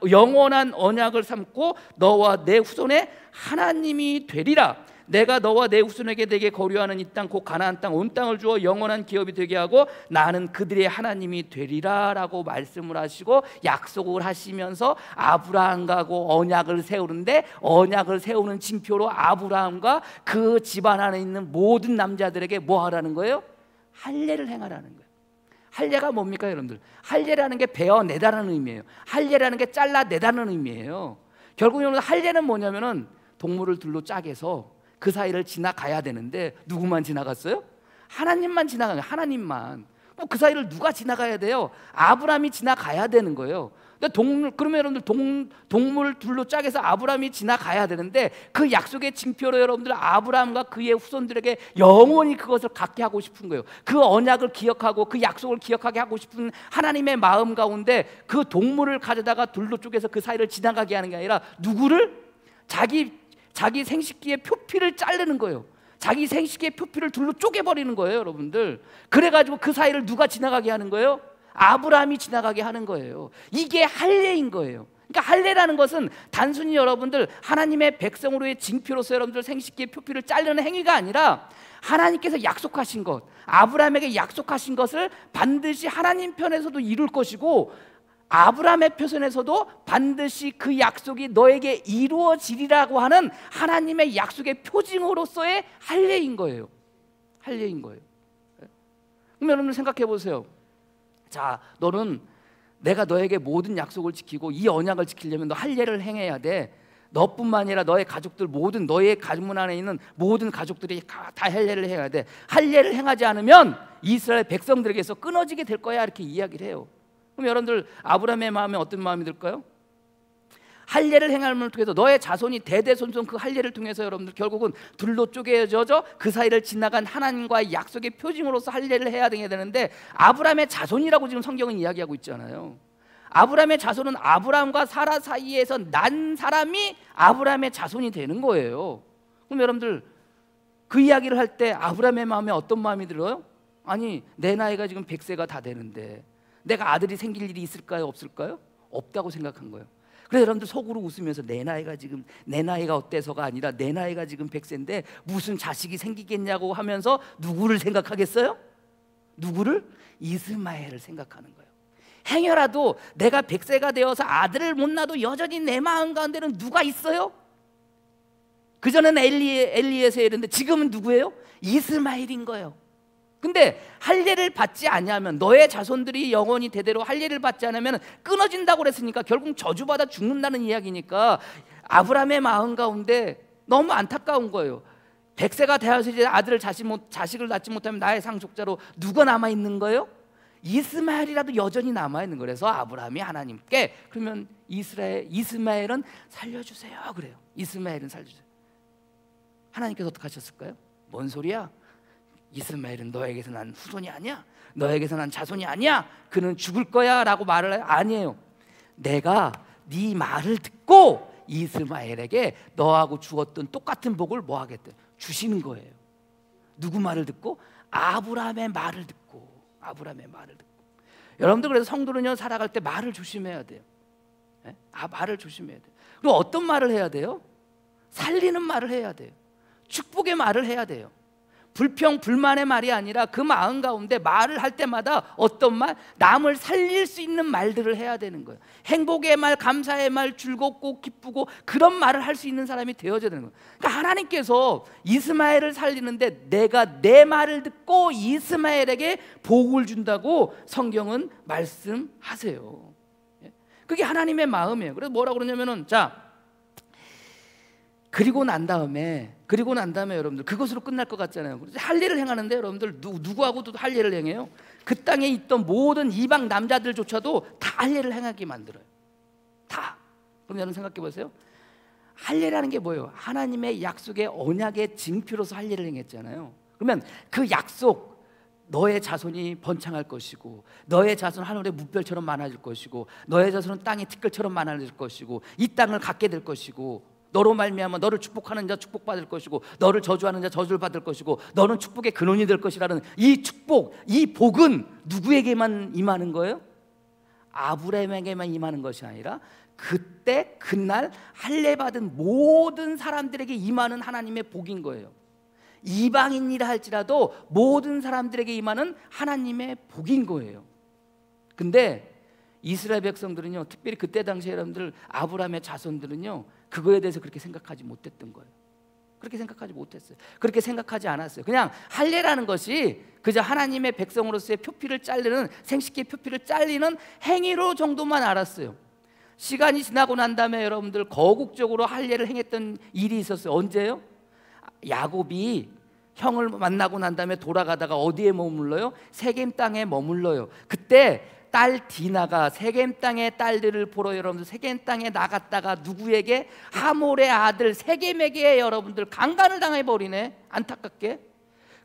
영원한 언약을 삼고 너와 내 후손의 하나님이 되리라. 내가 너와 내 후손에게 내게 거류하는 이 땅 곧 가나안 땅 온 땅을 주어 영원한 기업이 되게 하고 나는 그들의 하나님이 되리라 라고 말씀을 하시고 약속을 하시면서 아브라함과 언약을 세우는데, 언약을 세우는 징표로 아브라함과 그 집안 안에 있는 모든 남자들에게 뭐 하라는 거예요? 할례를 행하라는 거예요. 할례가 뭡니까 여러분들? 할례라는 게 베어내다라는 의미예요. 할례라는 게 잘라내다는 의미예요. 결국 여러분 할례는 뭐냐면은 동물을 둘로 짜개서 그 사이를 지나가야 되는데 누구만 지나갔어요? 하나님만 지나간 거예요. 하나님만. 그 사이를 누가 지나가야 돼요? 아브라함이 지나가야 되는 거예요. 그러면 여러분들 동물 둘로 짜개서 아브라함이 지나가야 되는데 그 약속의 징표로 여러분들 아브라함과 그의 후손들에게 영원히 그것을 갖게 하고 싶은 거예요. 그 언약을 기억하고 그 약속을 기억하게 하고 싶은 하나님의 마음 가운데 그 동물을 가져다가 둘로 쪼개서 그 사이를 지나가게 하는 게 아니라 누구를? 자기 생식기의 표피를 자르는 거예요. 자기 생식기의 표피를 둘로 쪼개버리는 거예요 여러분들. 그래가지고 그 사이를 누가 지나가게 하는 거예요? 아브라함이 지나가게 하는 거예요. 이게 할례인 거예요. 그러니까 할례라는 것은 단순히 여러분들 하나님의 백성으로의 징표로서 여러분들 생식기의 표피를 자르는 행위가 아니라 하나님께서 약속하신 것, 아브라함에게 약속하신 것을 반드시 하나님 편에서도 이룰 것이고 아브라함의 표선에서도 반드시 그 약속이 너에게 이루어지리라고 하는 하나님의 약속의 표징으로서의 할례인 거예요. 할례인 거예요. 그럼 여러분 생각해 보세요. 자, 너는 내가 너에게 모든 약속을 지키고 이 언약을 지키려면 너 할례를 행해야 돼. 너뿐만 아니라 너의 가족들 모든 너의 가문 안에 있는 모든 가족들이 다 할례를 해야 돼. 할례를 행하지 않으면 이스라엘 백성들에게서 끊어지게 될 거야 이렇게 이야기를 해요. 그럼 여러분들 아브라함의 마음에 어떤 마음이 들까요? 할례를 행함을 통해서 너의 자손이 대대손손 그 할례를 통해서 여러분들 결국은 둘로 쪼개져져 그 사이를 지나간 하나님과의 약속의 표징으로서 할례를 해야 되는데 아브라함의 자손이라고 지금 성경은 이야기하고 있잖아요. 아브라함의 자손은 아브라함과 사라 사이에서 난 사람이 아브라함의 자손이 되는 거예요. 그럼 여러분들 그 이야기를 할 때 아브라함의 마음에 어떤 마음이 들어요? 아니 내 나이가 지금 100세가 다 되는데 내가 아들이 생길 일이 있을까요? 없을까요? 없다고 생각한 거예요. 그래서 여러분들 속으로 웃으면서 내 나이가 어때서가 아니라 내 나이가 지금 100세인데 무슨 자식이 생기겠냐고 하면서 누구를 생각하겠어요? 누구를? 이스마엘을 생각하는 거예요. 행여라도 내가 100세가 되어서 아들을 못 낳아도 여전히 내 마음 가운데는 누가 있어요? 그전에는 엘리에셀인데 지금은 누구예요? 이스마엘인 거예요. 근데 할례를 받지 아니하면 너의 자손들이 영원히 대대로 할례를 받지 않으면 끊어진다고 그랬으니까 결국 저주받아 죽는다는 이야기니까 아브라함의 마음 가운데 너무 안타까운 거예요. 100세가 되어서 이제 자식을 낳지 못하면 나의 상속자로 누가 남아있는 거예요? 이스마엘이라도 여전히 남아있는 거예요. 그래서 아브라함이 하나님께 그러면 이스마엘은 살려주세요 그래요. 이스마엘은 살려주세요. 하나님께서 어떻게 하셨을까요? 뭔 소리야? 이스마엘은 너에게서 난 후손이 아니야. 너에게서 난 자손이 아니야. 그는 죽을 거야 라고 말을 해요. 아니에요. 내가 네 말을 듣고 이스마엘에게 너하고 주었던 똑같은 복을 뭐 하겠대? 주시는 거예요. 누구 말을 듣고? 아브라함의 말을 듣고. 아브라함의 말을 듣고. 여러분들 그래서 성도는요 살아갈 때 말을 조심해야 돼요. 네? 말을 조심해야 돼요. 그리고 어떤 말을 해야 돼요? 살리는 말을 해야 돼요. 축복의 말을 해야 돼요. 불평 불만의 말이 아니라 그 마음 가운데 말을 할 때마다 어떤 말? 남을 살릴 수 있는 말들을 해야 되는 거예요. 행복의 말, 감사의 말, 즐겁고 기쁘고 그런 말을 할 수 있는 사람이 되어져야 되는 거예요. 그러니까 하나님께서 이스마엘을 살리는데 내가 내 말을 듣고 이스마엘에게 복을 준다고 성경은 말씀하세요. 그게 하나님의 마음이에요. 그래서 뭐라고 그러냐면은, 자, 그리고 난 다음에 여러분들 그것으로 끝날 것 같잖아요. 할 일을 행하는데 여러분들 누구하고도 할 일을 행해요. 그 땅에 있던 모든 이방 남자들조차도 다 할 일을 행하게 만들어요. 다. 그럼 여러분 생각해 보세요. 할 일이라는 게 뭐예요? 하나님의 약속의 언약의 징표로서 할 일을 행했잖아요. 그러면 그 약속, 너의 자손이 번창할 것이고, 너의 자손 하늘의 무별처럼 많아질 것이고, 너의 자손은 땅의 티끌처럼 많아질 것이고, 이 땅을 갖게 될 것이고, 너로 말미암아 너를 축복하는 자 축복받을 것이고, 너를 저주하는 자 저주를 받을 것이고, 너는 축복의 근원이 될 것이라는 이 축복, 이 복은 누구에게만 임하는 거예요? 아브라함에게만 임하는 것이 아니라 그때 그날 할례 받은 모든 사람들에게 임하는 하나님의 복인 거예요. 이방인이라 할지라도 모든 사람들에게 임하는 하나님의 복인 거예요. 근데 이스라엘 백성들은요, 특별히 그때 당시에 여러분들 아브라함의 자손들은요, 그거에 대해서 그렇게 생각하지 못했던 거예요. 그렇게 생각하지 못했어요. 그렇게 생각하지 않았어요. 그냥 할례라는 것이 그저 하나님의 백성으로서의 표피를 잘리는, 생식기의 표피를 잘리는 행위로 정도만 알았어요. 시간이 지나고 난 다음에 여러분들 거국적으로 할례를 행했던 일이 있었어요. 언제요? 야곱이 형을 만나고 난 다음에 돌아가다가 어디에 머물러요? 세겜 땅에 머물러요. 그때 딸 디나가 세겜 땅의 딸들을 보러 여러분들 세겜 땅에 나갔다가 누구에게? 하몰의 아들 세겜에게 여러분들 강간을 당해버리네, 안타깝게.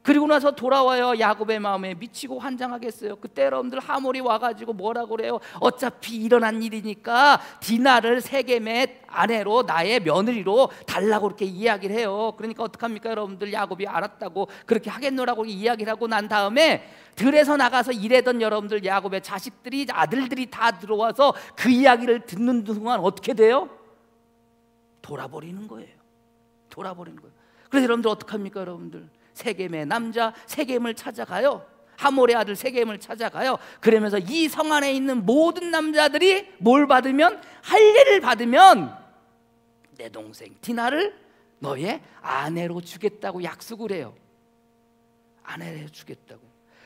그리고 나서 돌아와요. 야곱의 마음에 미치고 환장하겠어요. 그때 여러분들 하몰이 와가지고 뭐라고 그래요? 어차피 일어난 일이니까 디나를 세겜의 아내로, 나의 며느리로 달라고 그렇게 이야기를 해요. 그러니까 어떡합니까 여러분들? 야곱이 알았다고 그렇게 하겠노라고 이야기를 하고 난 다음에 들에서 나가서 일하던 여러분들 야곱의 자식들이, 아들들이 다 들어와서 그 이야기를 듣는 동안 어떻게 돼요? 돌아버리는 거예요. 돌아버리는 거예요. 그래서 여러분들 어떡합니까 여러분들? 세겜의 남자 세겜을 찾아가요. 하몰의 아들 세겜을 찾아가요. 그러면서 이 성 안에 있는 모든 남자들이 뭘 받으면? 할례를 받으면 내 동생 디나를 너의 아내로 주겠다고 약속을 해요. 아내로 주겠다고.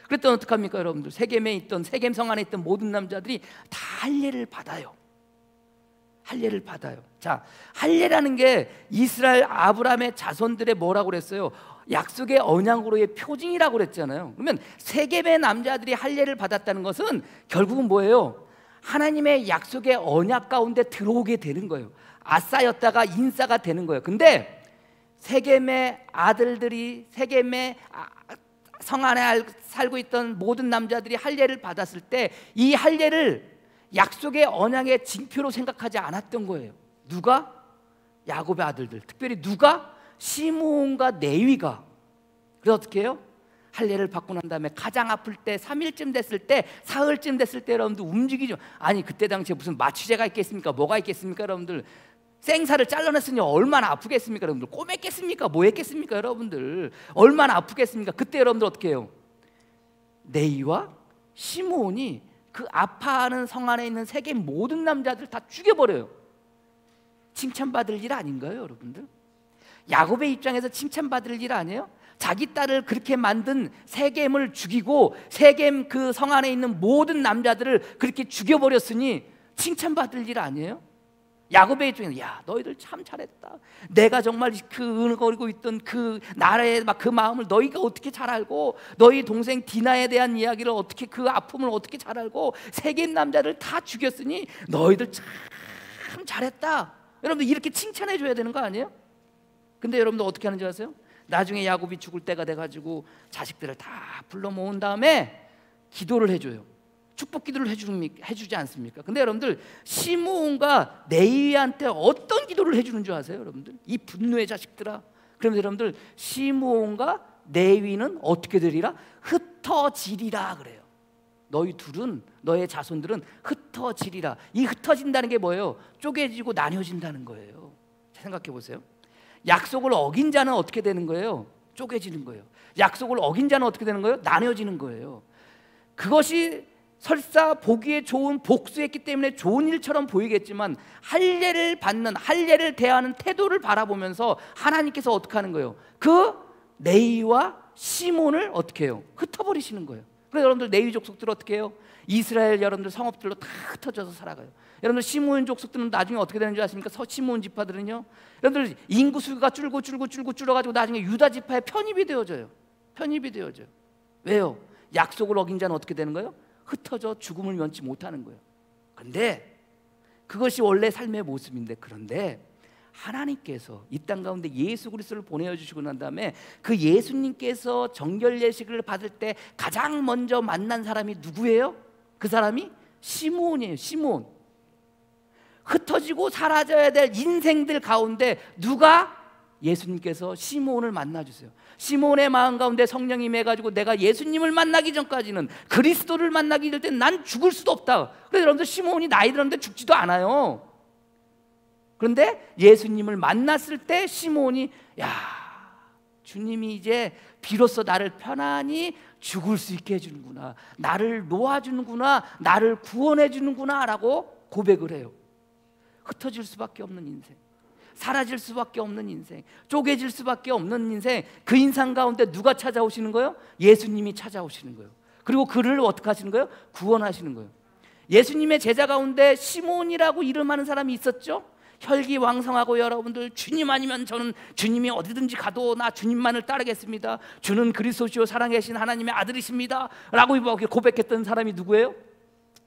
그랬더니 어떡합니까 여러분들? 세겜에 있던, 세겜 성 안에 있던 모든 남자들이 다 할례를 받아요. 할례를 받아요. 자, 할례라는 게 이스라엘 아브라함의 자손들의 뭐라고 그랬어요? 약속의 언약으로의 표징이라고 그랬잖아요. 그러면 세겜의 남자들이 할례를 받았다는 것은 결국은 뭐예요? 하나님의 약속의 언약 가운데 들어오게 되는 거예요. 아싸였다가 인싸가 되는 거예요. 근데 세겜의 아들들이, 세겜의 성 안에 살고 있던 모든 남자들이 할례를 받았을 때 이 할례를 약속의 언약의 징표로 생각하지 않았던 거예요. 누가? 야곱의 아들들. 특별히 누가? 시므온과 레위가. 그래서 어떻게 해요? 할례를 받고 난 다음에 가장 아플 때 3일쯤 됐을 때, 사흘쯤 됐을 때 여러분들 움직이죠. 아니 그때 당시에 무슨 마취제가 있겠습니까? 뭐가 있겠습니까 여러분들? 생사를 잘라냈으니 얼마나 아프겠습니까 여러분들? 꼬맸겠습니까? 뭐 했겠습니까 여러분들? 얼마나 아프겠습니까? 그때 여러분들 어떻게 해요? 레위와 시므온이 그 아파하는 성 안에 있는 세겜 모든 남자들 다 죽여버려요. 칭찬받을 일 아닌가요 여러분들? 야곱의 입장에서 칭찬받을 일 아니에요? 자기 딸을 그렇게 만든 세겜을 죽이고 세겜 그 성 안에 있는 모든 남자들을 그렇게 죽여버렸으니 칭찬받을 일 아니에요? 야곱의 입장에서 야 너희들 참 잘했다. 내가 정말 그 은거리고 있던 그 나라의 막 그 마음을 너희가 어떻게 잘 알고, 너희 동생 디나에 대한 이야기를 어떻게, 그 아픔을 어떻게 잘 알고 세겜 남자를 다 죽였으니 너희들 참 잘했다. 여러분들 이렇게 칭찬해 줘야 되는 거 아니에요? 근데 여러분들 어떻게 하는지 아세요? 나중에 야곱이 죽을 때가 돼가지고 자식들을 다 불러 모은 다음에 기도를 해줘요. 축복 기도를 해주지 않습니까? 근데 여러분들 시므온과 레위한테 어떤 기도를 해주는 줄 아세요 여러분들? 이 분노의 자식들아. 그러면서 여러분들 시므온과 레위는 어떻게 되리라? 흩어지리라 그래요. 너희 둘은, 너의 자손들은 흩어지리라. 이 흩어진다는 게 뭐예요? 쪼개지고 나뉘어진다는 거예요. 생각해 보세요. 약속을 어긴 자는 어떻게 되는 거예요? 쪼개지는 거예요. 약속을 어긴 자는 어떻게 되는 거예요? 나뉘어지는 거예요. 그것이 설사 보기에 좋은 복수했기 때문에 좋은 일처럼 보이겠지만 할례를 받는, 할례를 대하는 태도를 바라보면서 하나님께서 어떻게 하는 거예요? 그 레위와 시몬을 어떻게 해요? 흩어버리시는 거예요. 그래서 여러분들 레위 족속들 어떻게 해요? 이스라엘 여러분들 성읍들로 다 흩어져서 살아가요. 여러분들 시몬 족속들은 나중에 어떻게 되는지 아십니까? 시몬 지파들은요, 여러분들 인구수가 줄어가지고 나중에 유다 지파에 편입이 되어져요. 왜요? 약속을 어긴 자는 어떻게 되는 거예요? 흩어져 죽음을 면치 못하는 거예요. 그런데 그것이 원래 삶의 모습인데, 그런데 하나님께서 이 땅 가운데 예수 그리스도를 보내주시고 난 다음에 그 예수님께서 정결 예식을 받을 때 가장 먼저 만난 사람이 누구예요? 그 사람이 시몬이에요. 시몬. 흩어지고 사라져야 될 인생들 가운데 누가? 예수님께서 시몬을 만나주세요. 시몬의 마음 가운데 성령이 임해가지고 내가 예수님을 만나기 전까지는, 그리스도를 만나기 전 때는 난 죽을 수도 없다. 그래서 여러분들 시몬이 나이 들었는데 죽지도 않아요. 그런데 예수님을 만났을 때 시몬이, 야, 주님이 이제 비로소 나를 편안히 죽을 수 있게 해주는구나, 나를 놓아주는구나, 나를 구원해 주는구나 라고 고백을 해요. 흩어질 수밖에 없는 인생, 사라질 수밖에 없는 인생, 쪼개질 수밖에 없는 인생, 그 인상 가운데 누가 찾아오시는 거예요? 예수님이 찾아오시는 거예요. 그리고 그를 어떻게 하시는 거예요? 구원하시는 거예요. 예수님의 제자 가운데 시몬이라고 이름하는 사람이 있었죠. 혈기왕성하고 여러분들, 주님 아니면 저는 주님이 어디든지 가도 나 주님만을 따르겠습니다, 주는 그리스도시요 살아계신 하나님의 아들이십니다 라고 고백했던 사람이 누구예요?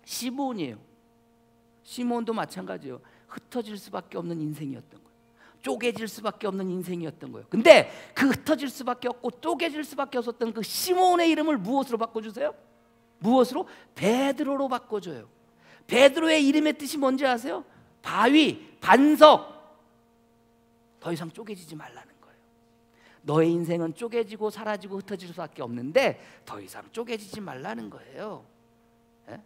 시몬이에요. 시몬도 마찬가지예요. 흩어질 수밖에 없는 인생이었던 거예요. 쪼개질 수밖에 없는 인생이었던 거예요. 근데 그 흩어질 수밖에 없고 쪼개질 수밖에 없었던 그 시몬의 이름을 무엇으로 바꿔주세요? 무엇으로? 베드로로 바꿔줘요. 베드로의 이름의 뜻이 뭔지 아세요? 바위, 반석. 더 이상 쪼개지지 말라는 거예요. 너의 인생은 쪼개지고 사라지고 흩어질 수밖에 없는데 더 이상 쪼개지지 말라는 거예요. 예?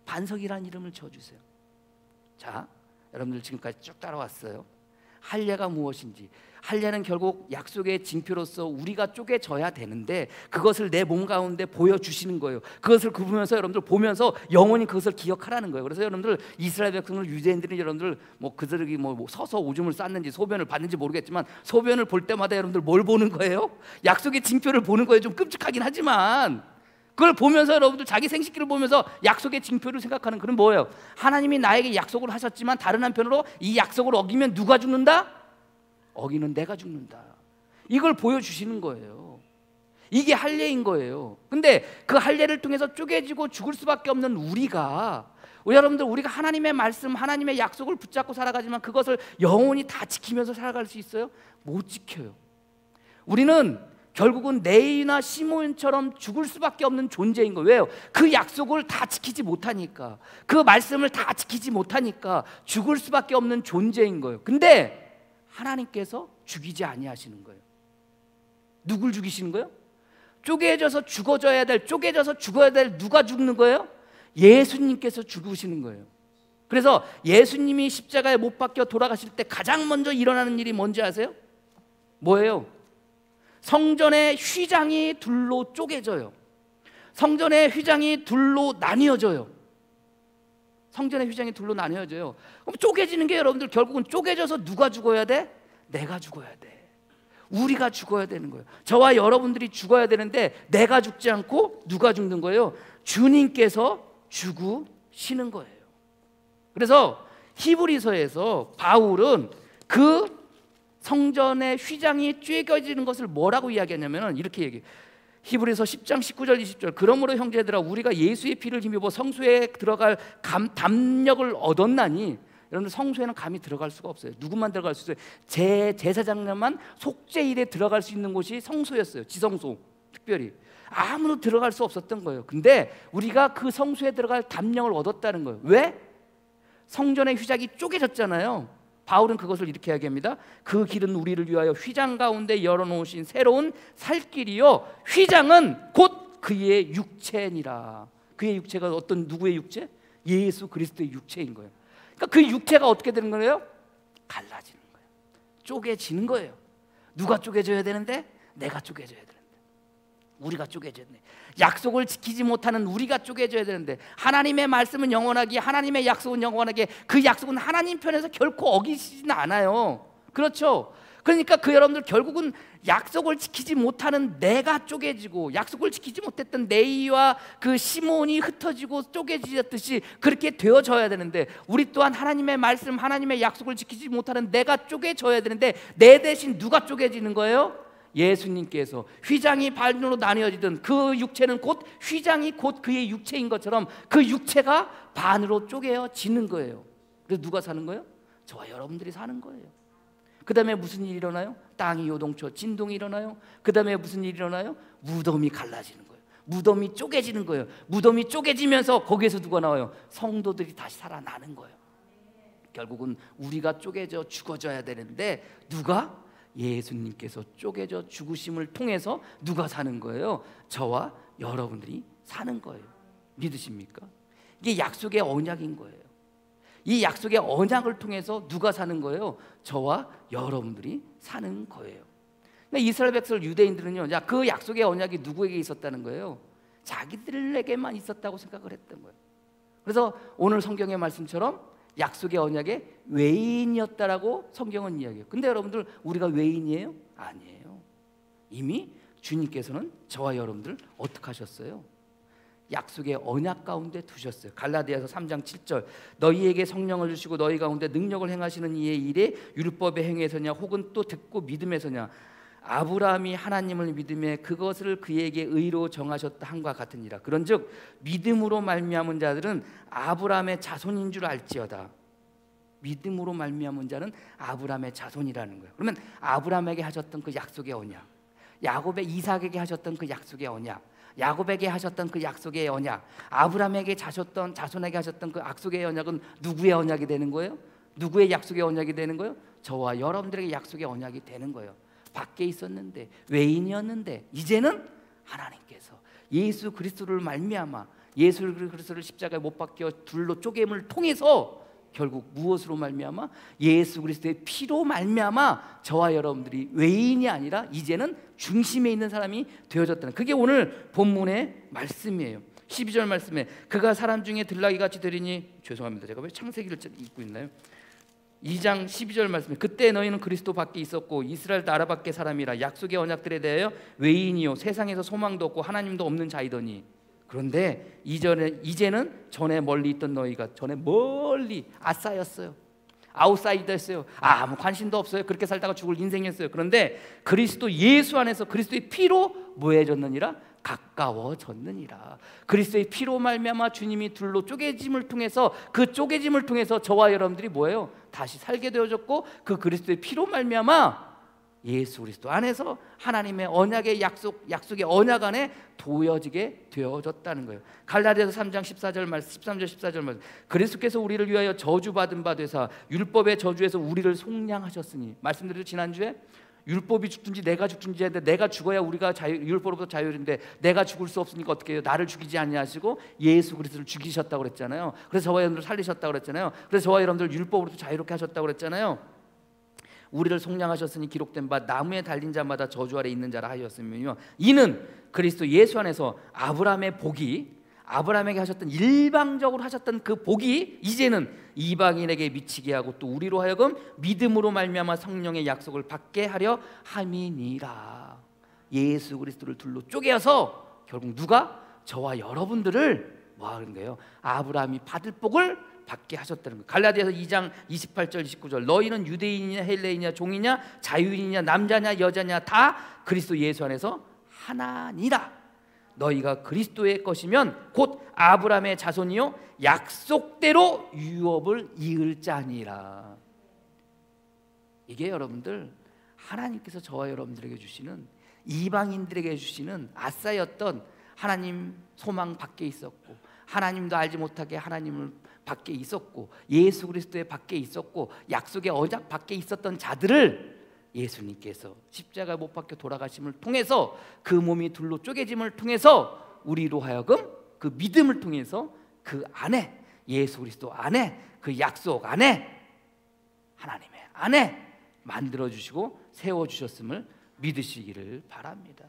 반석이라는 이름을 지어주세요. 자, 여러분들 지금까지 쭉 따라왔어요. 할례가 무엇인지, 할례는 결국 약속의 징표로서 우리가 쪼개져야 되는데 그것을 내 몸 가운데 보여주시는 거예요. 그것을 보면서 여러분들 보면서 영원히 그것을 기억하라는 거예요. 그래서 여러분들 이스라엘 백성들, 유대인들이 여러분들 그들이 서서 오줌을 쌌는지 소변을 봤는지 모르겠지만 소변을 볼 때마다 여러분들 뭘 보는 거예요? 약속의 징표를 보는 거예요. 좀 끔찍하긴 하지만 그걸 보면서 여러분들 자기 생식기를 보면서 약속의 징표를 생각하는, 그건 뭐예요? 하나님이 나에게 약속을 하셨지만 다른 한편으로 이 약속을 어기면 누가 죽는다? 어기는 내가 죽는다. 이걸 보여주시는 거예요. 이게 할례인 거예요. 근데 그 할례를 통해서 쪼개지고 죽을 수밖에 없는 우리가, 여러분들, 우리가 하나님의 말씀, 하나님의 약속을 붙잡고 살아가지만 그것을 영원히 다 지키면서 살아갈 수 있어요? 못 지켜요. 우리는 결국은 레위나 시몬처럼 죽을 수밖에 없는 존재인 거예요. 왜요? 그 약속을 다 지키지 못하니까, 그 말씀을 다 지키지 못하니까 죽을 수밖에 없는 존재인 거예요. 근데 하나님께서 죽이지 아니하시는 거예요. 누굴 죽이시는 거예요? 쪼개져서 죽어야 될 누가 죽는 거예요? 예수님께서 죽으시는 거예요. 그래서 예수님이 십자가에 못 박혀 돌아가실 때 가장 먼저 일어나는 일이 뭔지 아세요? 뭐예요? 성전의 휘장이 둘로 쪼개져요. 성전의 휘장이 둘로 나뉘어져요. 성전의 휘장이 둘로 나뉘어져요. 그럼 쪼개지는 게 여러분들 결국은 쪼개져서 누가 죽어야 돼? 내가 죽어야 돼. 우리가 죽어야 되는 거예요. 저와 여러분들이 죽어야 되는데 내가 죽지 않고 누가 죽는 거예요? 주님께서 죽으시는 거예요. 그래서 히브리서에서 바울은 그 성전의 휘장이 쪼개지는 것을 뭐라고 이야기하냐면 이렇게 얘기해요. 히브리서 10장 19절 20절, 그러므로 형제들아 우리가 예수의 피를 힘입어 성소에 들어갈 담력을 얻었나니. 여러분들, 성소에는 감히 들어갈 수가 없어요. 누구만 들어갈 수 있어요? 제사장만 속죄일에 들어갈 수 있는 곳이 성소였어요. 지성소. 특별히 아무도 들어갈 수 없었던 거예요. 근데 우리가 그 성소에 들어갈 담력을 얻었다는 거예요. 왜? 성전의 휘장이 쪼개졌잖아요. 바울은 그것을 이렇게 이야기합니다. 그 길은 우리를 위하여 휘장 가운데 열어놓으신 새로운 살길이요, 휘장은 곧 그의 육체니라. 그의 육체가 누구의 육체? 예수 그리스도의 육체인 거예요. 그러니까 그 육체가 어떻게 되는 거예요? 갈라지는 거예요. 쪼개지는 거예요. 누가 쪼개져야 되는데? 내가 쪼개져야 되는데, 우리가 쪼개졌네. 약속을 지키지 못하는 우리가 쪼개져야 되는데, 하나님의 말씀은 영원하기에, 하나님의 약속은 영원하기에, 그 약속은 하나님 편에서 결코 어기시지는 않아요. 그렇죠? 그러니까 그 여러분들 결국은 약속을 지키지 못하는 내가 쪼개지고, 약속을 지키지 못했던 레위와 그 시몬이 흩어지고 쪼개지듯이 그렇게 되어져야 되는데, 우리 또한 하나님의 말씀, 하나님의 약속을 지키지 못하는 내가 쪼개져야 되는데, 내 대신 누가 쪼개지는 거예요? 예수님께서. 휘장이 반으로 나뉘어지던 그 육체는 곧 휘장이 곧 그의 육체인 것처럼 그 육체가 반으로 쪼개어지는 거예요. 그래서 누가 사는 거예요? 저와 여러분들이 사는 거예요. 그 다음에 무슨 일이 일어나요? 땅이 요동쳐 진동이 일어나요. 그 다음에 무슨 일이 일어나요? 무덤이 갈라지는 거예요. 무덤이 쪼개지는 거예요. 무덤이 쪼개지면서 거기에서 누가 나와요? 성도들이 다시 살아나는 거예요. 결국은 우리가 쪼개져 죽어져야 되는데, 누가? 예수님께서 쪼개져 죽으심을 통해서 누가 사는 거예요? 저와 여러분들이 사는 거예요. 믿으십니까? 이게 약속의 언약인 거예요. 이 약속의 언약을 통해서 누가 사는 거예요? 저와 여러분들이 사는 거예요. 그러니까 이스라엘 백성 유대인들은요, 그 약속의 언약이 누구에게 있었다는 거예요? 자기들에게만 있었다고 생각을 했던 거예요. 그래서 오늘 성경의 말씀처럼 약속의 언약의 외인이었다라고 성경은 이야기해요. 근데 여러분들, 우리가 외인이에요? 아니에요. 이미 주님께서는 저와 여러분들 어떻게 하셨어요? 약속의 언약 가운데 두셨어요. 갈라디아서 3장 7절, 너희에게 성령을 주시고 너희 가운데 능력을 행하시는 이의 일에 율법의 행위에서냐 혹은 또 듣고 믿음에서냐, 아브라함이 하나님을 믿음에 그것을 그에게 의로 정하셨다 함과 같으니라. 그런즉 믿음으로 말미암은 자들은 아브라함의 자손인 줄 알지어다. 믿음으로 말미암은 자는 아브라함의 자손이라는 거예요. 그러면 아브라함에게 하셨던 그 약속의 언약, 야곱의 이삭에게 하셨던 그 약속의 언약, 야곱에게 하셨던 그 약속의 언약, 아브라함에게 자셨던 자손에게 하셨던 그 약속의 언약은 누구의 언약이 되는 거예요? 누구의 약속의 언약이 되는 거예요? 저와 여러분들에게 약속의 언약이 되는 거예요. 밖에 있었는데, 외인이었는데, 이제는 하나님께서 예수 그리스도를 말미암아, 예수 그리스도를 십자가에 못 박혀 둘로 쪼개임을 통해서 결국 무엇으로 말미암아? 예수 그리스도의 피로 말미암아 저와 여러분들이 외인이 아니라 이제는 중심에 있는 사람이 되어졌다는, 그게 오늘 본문의 말씀이에요. 12절 말씀에 그가 사람 중에 들나귀같이 되리니, 죄송합니다, 제가 왜 창세기를 읽고 있나요? 2장 12절 말씀에 그때 너희는 그리스도 밖에 있었고 이스라엘 나라 밖의 사람이라 약속의 언약들에 대하여 외인이요 세상에서 소망도 없고 하나님도 없는 자이더니, 그런데 이제는 전에 멀리 있던 너희가, 전에 멀리 아싸였어요. 아웃사이더였어요. 아무 관심도 없어요. 그렇게 살다가 죽을 인생이었어요. 그런데 그리스도 예수 안에서 그리스도의 피로 뭐해졌느니라? 가까워졌느니라. 그리스도의 피로 말미암아 주님이 둘로 쪼개짐을 통해서, 그 쪼개짐을 통해서 저와 여러분들이 뭐예요? 다시 살게 되어졌고, 그 그리스도의 피로 말미암아 예수 그리스도 안에서 하나님의 언약의 약속의 언약 안에 도여지게 되어졌다는 거예요. 갈라디아서 3장 14절 말씀, 13절 14절 말씀, 그리스도께서 우리를 위하여 저주받은 바 되사 율법의 저주에서 우리를 속량하셨으니, 말씀드렸죠 지난주에. 율법이 죽든지 내가 죽든지 하는데, 내가 죽어야 우리가 율법으로부터 자유인데 내가 죽을 수 없으니까 어떻게 해요? 나를 죽이지 아니하시고 예수 그리스도를 죽이셨다고 그랬잖아요. 그래서 저와 여러분들 살리셨다고 그랬잖아요. 그래서 저와 여러분들 율법으로부터 자유롭게 하셨다고 그랬잖아요. 우리를 속량하셨으니 기록된 바 나무에 달린 자마다 저주 아래 있는 자라 하였으며, 이는 그리스도 예수 안에서 아브라함의 복이, 아브라함에게 하셨던 일방적으로 하셨던 그 복이 이제는 이방인에게 미치게 하고 또 우리로 하여금 믿음으로 말미암아 성령의 약속을 받게 하려 함이니라. 예수 그리스도를 둘로 쪼개어서 결국 누가? 저와 여러분들을 뭐 하는 거예요? 아브라함이 받을 복을 받게 하셨다는 거예요. 갈라디아서 2장 28절 29절, 너희는 유대인이냐 헬레인이냐 종이냐 자유인이냐 남자냐 여자냐 다 그리스도 예수 안에서 하나니라. 너희가 그리스도의 것이면 곧 아브라함의 자손이요 약속대로 유업을 이을 자니라. 이게 여러분들 하나님께서 저와 여러분들에게 주시는, 이방인들에게 주시는 아싸였던 하나님 소망 밖에 있었고, 하나님도 알지 못하게 하나님을 밖에 있었고, 예수 그리스도의 밖에 있었고, 약속의 언약 밖에 있었던 자들을 예수님께서 십자가 못 박혀 돌아가심을 통해서, 그 몸이 둘로 쪼개짐을 통해서 우리로 하여금 그 믿음을 통해서 그 안에, 예수 그리스도 안에, 그 약속 안에, 하나님의 안에 만들어 주시고 세워 주셨음을 믿으시기를 바랍니다.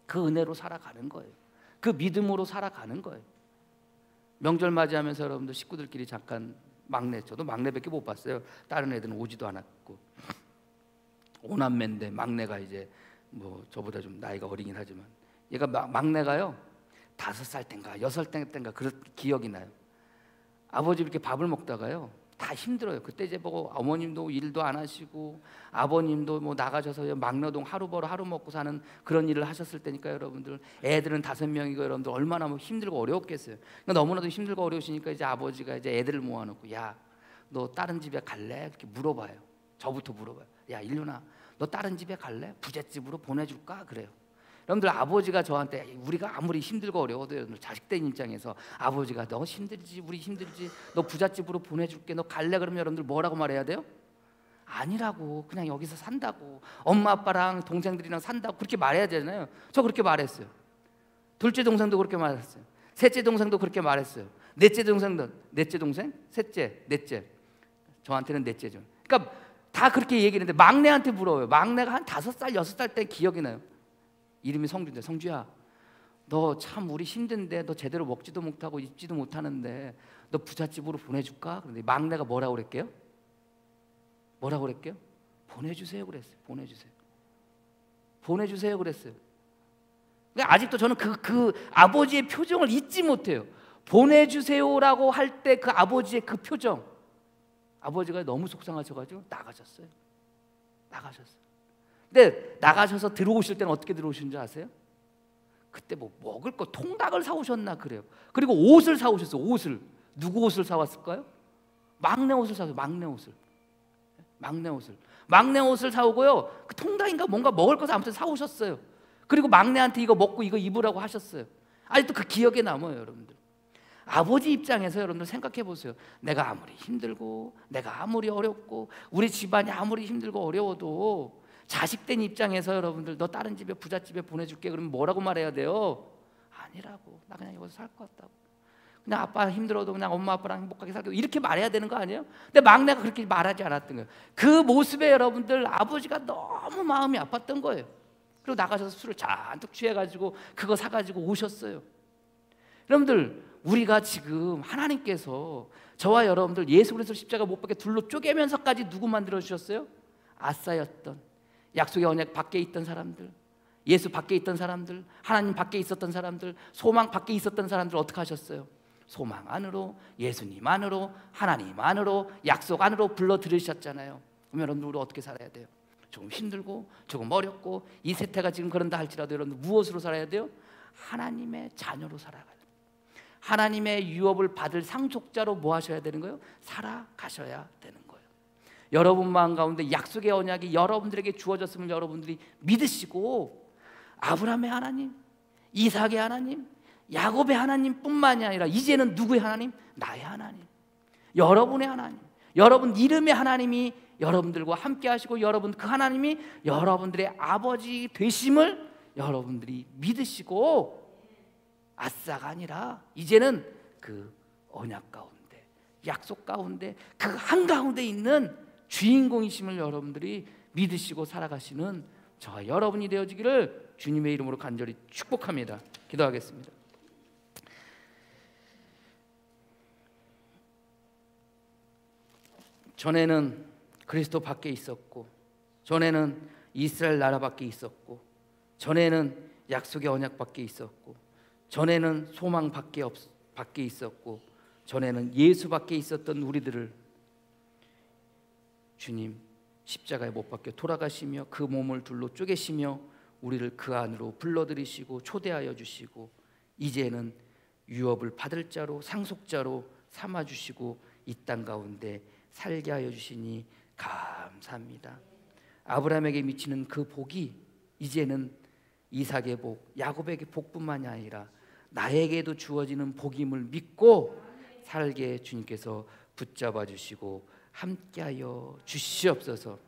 그 은혜로 살아가는 거예요. 그 믿음으로 살아가는 거예요. 명절 맞이하면서 여러분들 식구들끼리 잠깐 막내, 저도 막내밖에 못 봤어요. 다른 애들은 오지도 않았고, 오남매인데 막내가 이제 뭐 저보다 좀 나이가 어리긴 하지만 얘가 막내가요 5살 땐가 6살 땐가 그런 기억이 나요. 아버지 이렇게 밥을 먹다가요 다 힘들어요. 그때 이제 보고 어머님도 일도 안 하시고 아버님도 뭐 나가셔서 막노동 하루 벌어 하루 먹고 사는 그런 일을 하셨을 때니까 여러분들, 애들은 5명이고 여러분들 얼마나 뭐 힘들고 어려웠겠어요. 그러니까 너무나도 힘들고 어려우시니까 이제 아버지가 이제 애들을 모아놓고, 야, 너 다른 집에 갈래? 이렇게 물어봐요. 저부터 물어봐요. 야, 일륜아, 너 다른 집에 갈래? 부잣집으로 보내줄까? 그래요. 여러분들, 아버지가 저한테, 우리가 아무리 힘들고 어려워도 여러분들 자식된 입장에서 아버지가 너 힘들지, 우리 힘들지, 너 부잣집으로 보내줄게, 너 갈래? 그러면 여러분들 뭐라고 말해야 돼요? 아니라고, 그냥 여기서 산다고, 엄마 아빠랑 동생들이랑 산다고 그렇게 말해야 되잖아요. 저 그렇게 말했어요. 둘째 동생도 그렇게 말했어요. 셋째 동생도 그렇게 말했어요. 넷째 동생도, 넷째 동생? 셋째, 넷째, 저한테는 넷째죠. 그러니까 다 그렇게 얘기를 했는데 막내한테 물어요. 막내가 한 5살, 6살 때 기억이 나요. 이름이 성주인데, 성주야, 너 참 우리 힘든데 너 제대로 먹지도 못하고 입지도 못하는데 너 부잣집으로 보내줄까? 그런데 막내가 뭐라고 그랬게요? 뭐라고 그랬게요? 보내주세요 그랬어요. 보내주세요. 보내주세요 그랬어요. 그러니까 아직도 저는 그 아버지의 표정을 잊지 못해요. 보내주세요라고 할 때 그 아버지의 그 표정, 아버지가 너무 속상하셔가지고 나가셨어요. 나가셨어요. 근데 나가셔서 들어오실 때는 어떻게 들어오신 줄 아세요? 그때 뭐 먹을 거 통닭을 사오셨나 그래요. 그리고 옷을 사오셨어요. 옷을. 누구 옷을 사왔을까요? 막내 옷을 사오셨어요. 막내 옷을. 막내 옷을. 막내 옷을 사오고요, 그 통닭인가 뭔가 먹을 것을 아무튼 사오셨어요. 그리고 막내한테 이거 먹고 이거 입으라고 하셨어요. 아직도 그 기억에 남아요. 여러분들, 아버지 입장에서 여러분들 생각해 보세요. 내가 아무리 힘들고 내가 아무리 어렵고 우리 집안이 아무리 힘들고 어려워도 자식된 입장에서 여러분들, 너 다른 집에 부잣집에 보내줄게 그러면 뭐라고 말해야 돼요? 아니라고, 나 그냥 여기서 살 것 같다고, 그냥 아빠 힘들어도 그냥 엄마 아빠랑 행복하게 살게, 이렇게 말해야 되는 거 아니에요? 근데 막내가 그렇게 말하지 않았던 거예요. 그 모습에 여러분들 아버지가 너무 마음이 아팠던 거예요. 그리고 나가셔서 술을 잔뜩 취해가지고 그거 사가지고 오셨어요. 여러분들, 우리가 지금 하나님께서 저와 여러분들 예수 그리스도 십자가 못 박게 둘로 쪼개면서까지 누구 만들어 주셨어요? 아싸였던, 약속의 언약 밖에 있던 사람들, 예수 밖에 있던 사람들, 하나님 밖에 있었던 사람들, 소망 밖에 있었던 사람들 어떻게 하셨어요? 소망 안으로, 예수님 안으로, 하나님 안으로, 약속 안으로 불러 들으셨잖아요. 그러면 여러분들, 우리 어떻게 살아야 돼요? 조금 힘들고 조금 어렵고 이 세태가 지금 그런다 할지라도 여러분들 무엇으로 살아야 돼요? 하나님의 자녀로 살아가야 돼요. 하나님의 유업을 받을 상속자로 뭐 하셔야 되는 거예요? 살아가셔야 되는 거예요. 여러분 마음 가운데 약속의 언약이 여러분들에게 주어졌음을 여러분들이 믿으시고, 아브라함의 하나님, 이삭의 하나님, 야곱의 하나님뿐만이 아니라 이제는 누구의 하나님? 나의 하나님, 여러분의 하나님, 여러분 이름의 하나님이 여러분들과 함께 하시고, 여러분 그 하나님이 여러분들의 아버지 되심을 여러분들이 믿으시고, 아싸가 아니라 이제는 그 언약 가운데, 약속 가운데, 그 한가운데 있는 주인공이심을 여러분들이 믿으시고 살아가시는 저와 여러분이 되어지기를 주님의 이름으로 간절히 축복합니다. 기도하겠습니다. 전에는 그리스도 밖에 있었고, 전에는 이스라엘 나라 밖에 있었고, 전에는 약속의 언약 밖에 있었고, 전에는 소망 밖에 있었고, 전에는 예수 밖에 있었던 우리들을 주님 십자가에 못 박혀 돌아가시며 그 몸을 둘로 쪼개시며 우리를 그 안으로 불러들이시고 초대하여 주시고, 이제는 유업을 받을 자로, 상속자로 삼아주시고 이 땅 가운데 살게 하여 주시니 감사합니다. 아브라함에게 미치는 그 복이 이제는 이삭의 복, 야곱에게 복뿐만이 아니라 나에게도 주어지는 복임을 믿고 살게 주님께서 붙잡아 주시고 함께하여 주시옵소서.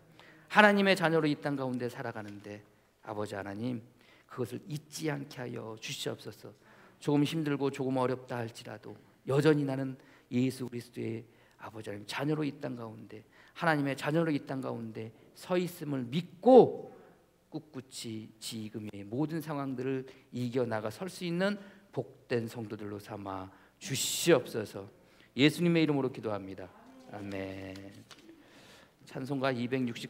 하나님의 자녀로 이 땅 가운데 살아가는데 아버지 하나님, 그것을 잊지 않게 하여 주시옵소서. 조금 힘들고 조금 어렵다 할지라도 여전히 나는 예수 그리스도의 아버지 하나님 자녀로 이 땅 가운데, 하나님의 자녀로 이 땅 가운데 서 있음을 믿고 꿋꿋이 지금의 모든 상황들을 이겨나가 설 수 있는 복된 성도들로 삼아 주시옵소서. 예수님의 이름으로 기도합니다. 아멘. 찬송가 269